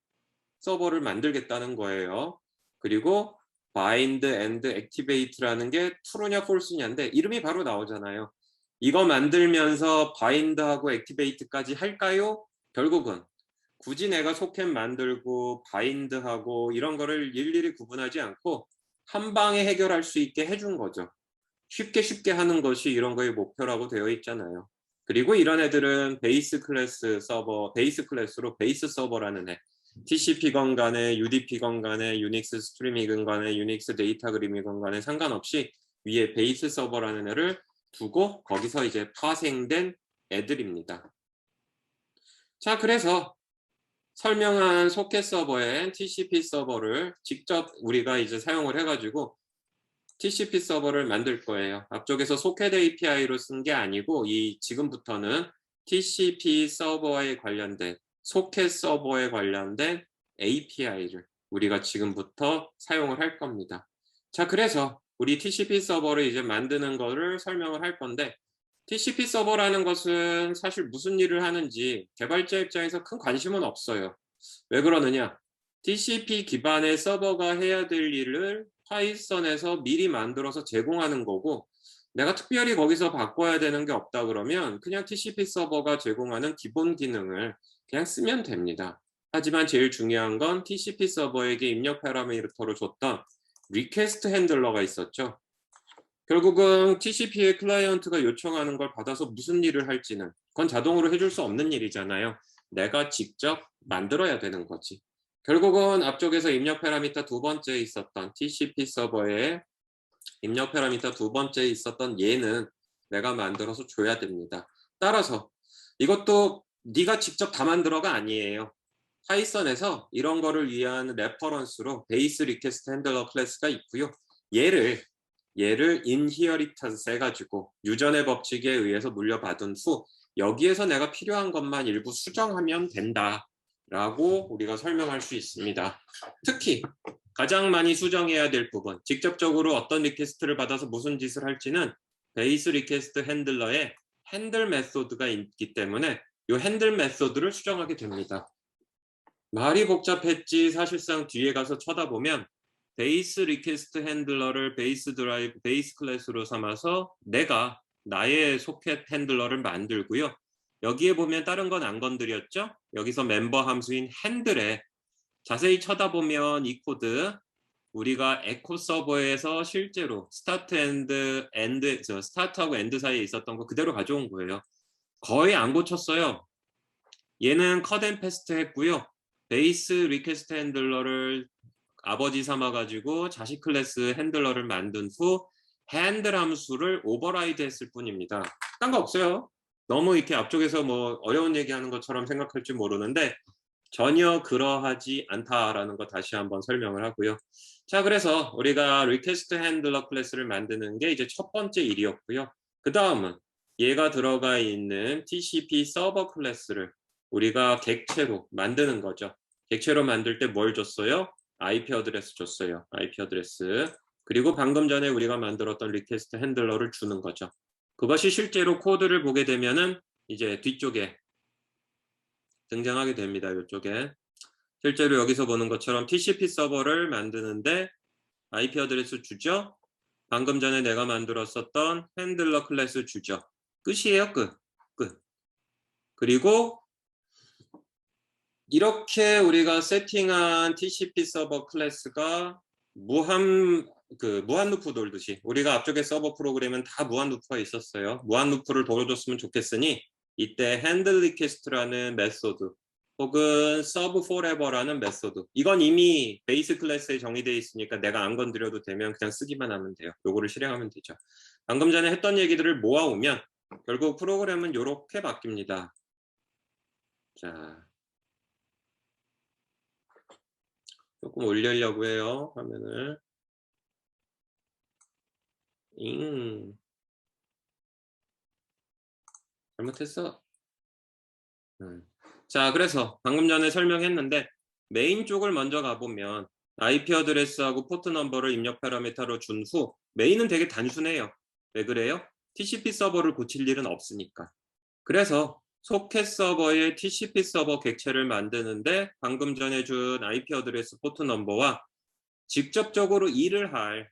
Speaker 1: 서버를 만들겠다는 거예요. 그리고 bind and activate라는 게 true냐 false냐인데 이름이 바로 나오잖아요. 이거 만들면서 bind하고 activate까지 할까요? 결국은 굳이 내가 소켓 만들고 bind하고 이런 거를 일일이 구분하지 않고 한 방에 해결할 수 있게 해준 거죠. 쉽게 하는 것이 이런 거의 목표라고 되어 있잖아요. 그리고 이런 애들은 베이스 클래스 서버, 베이스 클래스로 베이스 서버라는 애, TCP건 간에 UDP건 간에 유닉스 스트리밍이건 간에 유닉스 데이터 그림이건 간에 상관없이 위에 베이스 서버라는 애를 두고 거기서 이제 파생된 애들입니다. 자, 그래서 설명한 소켓 서버에 TCP 서버를 직접 우리가 이제 사용을 해가지고 TCP 서버를 만들 거예요. 앞쪽에서 소켓 API로 쓴 게 아니고 이 지금부터는 TCP 서버에 관련된 소켓 서버에 관련된 API를 우리가 지금부터 사용을 할 겁니다. 자, 그래서 우리 TCP 서버를 이제 만드는 거를 설명을 할 건데 TCP 서버라는 것은 사실 무슨 일을 하는지 개발자 입장에서 큰 관심은 없어요. 왜 그러느냐? TCP 기반의 서버가 해야 될 일을 파이썬에서 미리 만들어서 제공하는 거고 내가 특별히 거기서 바꿔야 되는 게 없다 그러면 그냥 TCP 서버가 제공하는 기본 기능을 그냥 쓰면 됩니다. 하지만 제일 중요한 건 TCP 서버에게 입력 파라미터로 줬던 리퀘스트 핸들러가 있었죠. 결국은 TCP의 클라이언트가 요청하는 걸 받아서 무슨 일을 할지는 그건 자동으로 해줄 수 없는 일이잖아요. 내가 직접 만들어야 되는 거지. 결국은 앞쪽에서 입력 파라미터 두 번째에 있었던 TCP 서버에 입력 파라미터 두 번째에 있었던 얘는 내가 만들어서 줘야 됩니다. 따라서 이것도 네가 직접 다 만들어가 아니에요. 파이썬에서 이런 거를 위한 레퍼런스로 베이스 리퀘스트 핸들러 클래스가 있고요. 얘를 인히어리턴스 해가지고 유전의 법칙에 의해서 물려받은 후 여기에서 내가 필요한 것만 일부 수정하면 된다 라고 우리가 설명할 수 있습니다. 특히 가장 많이 수정해야 될 부분, 직접적으로 어떤 리퀘스트를 받아서 무슨 짓을 할지는 베이스 리퀘스트 핸들러에 핸들 메소드가 있기 때문에 이 핸들 메소드를 수정하게 됩니다. 말이 복잡했지 사실상 뒤에 가서 쳐다보면 베이스 리퀘스트 핸들러를 베이스 드라이브, 베이스 클래스로 삼아서 내가 나의 소켓 핸들러를 만들고요. 여기에 보면 다른 건 안 건드렸죠? 여기서 멤버 함수인 핸들에 자세히 쳐다보면 이 코드 우리가 에코 서버에서 실제로 스타트하고 엔드 사이에 있었던 거 그대로 가져온 거예요. 거의 안 고쳤어요. 얘는 컷 앤 패스트 했고요. 베이스 리퀘스트 핸들러를 아버지 삼아가지고 자식 클래스 핸들러를 만든 후 핸들 함수를 오버라이드 했을 뿐입니다. 딴 거 없어요. 너무 이렇게 앞쪽에서 뭐 어려운 얘기하는 것처럼 생각할지 모르는데 전혀 그러하지 않다라는 거 다시 한번 설명을 하고요. 자, 그래서 우리가 request handler 클래스를 만드는 게 이제 첫 번째 일이었고요. 그 다음은 얘가 들어가 있는 TCP 서버 클래스를 우리가 객체로 만드는 거죠. 객체로 만들 때 뭘 줬어요? IP 어드레스 줬어요. IP 어드레스. 그리고 방금 전에 우리가 만들었던 리퀘스트 핸들러를 주는 거죠. 그것이 실제로 코드를 보게 되면은 이제 뒤쪽에 등장하게 됩니다. 이쪽에. 실제로 여기서 보는 것처럼 TCP 서버를 만드는데 IP 어드레스 주죠. 방금 전에 내가 만들었었던 핸들러 클래스 주죠. 끝이에요. 끝. 그리고 이렇게 우리가 세팅한 TCP 서버 클래스가 무한 루프 돌듯이 우리가 앞쪽에 서버 프로그램은 다 무한 루프가 있었어요. 무한 루프를 돌려줬으면 좋겠으니 이때 핸들 리퀘스트라는 메소드 혹은 서브 포레버라는 메소드 이건 이미 베이스 클래스에 정의되어 있으니까 내가 안 건드려도 되면 그냥 쓰기만 하면 돼요. 요거를 실행하면 되죠. 방금 전에 했던 얘기들을 모아오면 결국 프로그램은 이렇게 바뀝니다. 자, 조금 올리려고 해요. 화면을. 잘못했어. 자, 그래서 방금 전에 설명했는데 메인 쪽을 먼저 가보면 IP 어드레스하고 포트 넘버를 입력 파라미터로 준 후 메인은 되게 단순해요. 왜 그래요? TCP 서버를 고칠 일은 없으니까. 그래서 소켓 서버의 TCP 서버 객체를 만드는데 방금 전에 준 IP 어드레스 포트 넘버와 직접적으로 일을 할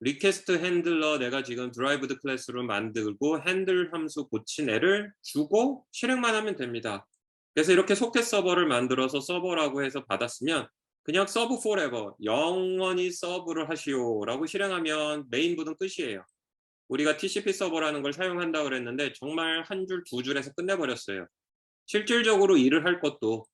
Speaker 1: 리퀘스트 핸들러, 내가 지금 드라이브드 클래스로 만들고 핸들 함수 고친 애를 주고 실행만 하면 됩니다. 그래서 이렇게 소켓 서버를 만들어서 서버라고 해서 받았으면 그냥 서브 forever, 영원히 서브를 하시오라고 실행하면 메인보드는 끝이에요. 우리가 TCP 서버라는 걸 사용한다 그랬는데 정말 한 줄, 두 줄에서 끝내버렸어요. 실질적으로 일을 할 것도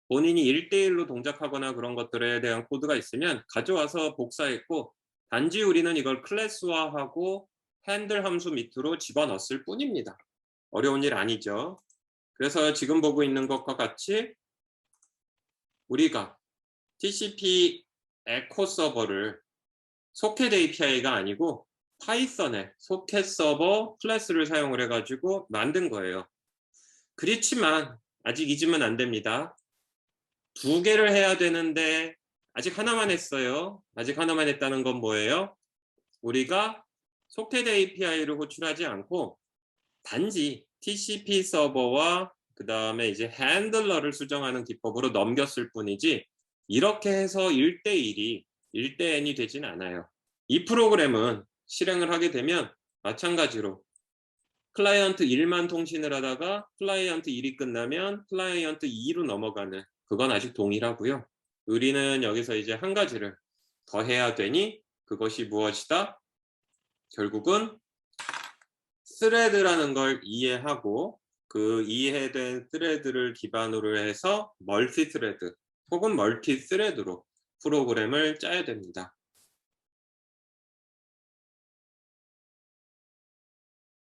Speaker 1: 본인이 1대1로 동작하거나 그런 것들에 대한 코드가 있으면 가져와서 복사했고, 단지 우리는 이걸 클래스화하고 핸들 함수 밑으로 집어넣었을 뿐입니다. 어려운 일 아니죠. 그래서 지금 보고 있는 것과 같이 우리가 TCP 에코 서버를 소켓 API가 아니고 파이썬의 소켓 서버 클래스를 사용을 해가지고 만든 거예요. 그렇지만 아직 잊으면 안 됩니다. 두 개를 해야 되는데 아직 하나만 했어요. 아직 하나만 했다는 건 뭐예요? 우리가 소켓 API를 호출하지 않고 단지 TCP 서버와 그 다음에 이제 핸들러를 수정하는 기법으로 넘겼을 뿐이지, 이렇게 해서 1대1이 1대-n이 되진 않아요. 이 프로그램은 실행을 하게 되면 마찬가지로 클라이언트 1만 통신을 하다가 클라이언트 1이 끝나면 클라이언트 2로 넘어가는, 그건 아직 동일하고요. 우리는 여기서 이제 한 가지를 더 해야 되니 그것이 무엇이다? 결국은 스레드라는 걸 이해하고 그 이해된 스레드를 기반으로 해서 멀티 스레드 혹은 멀티 스레드로 프로그램을 짜야 됩니다.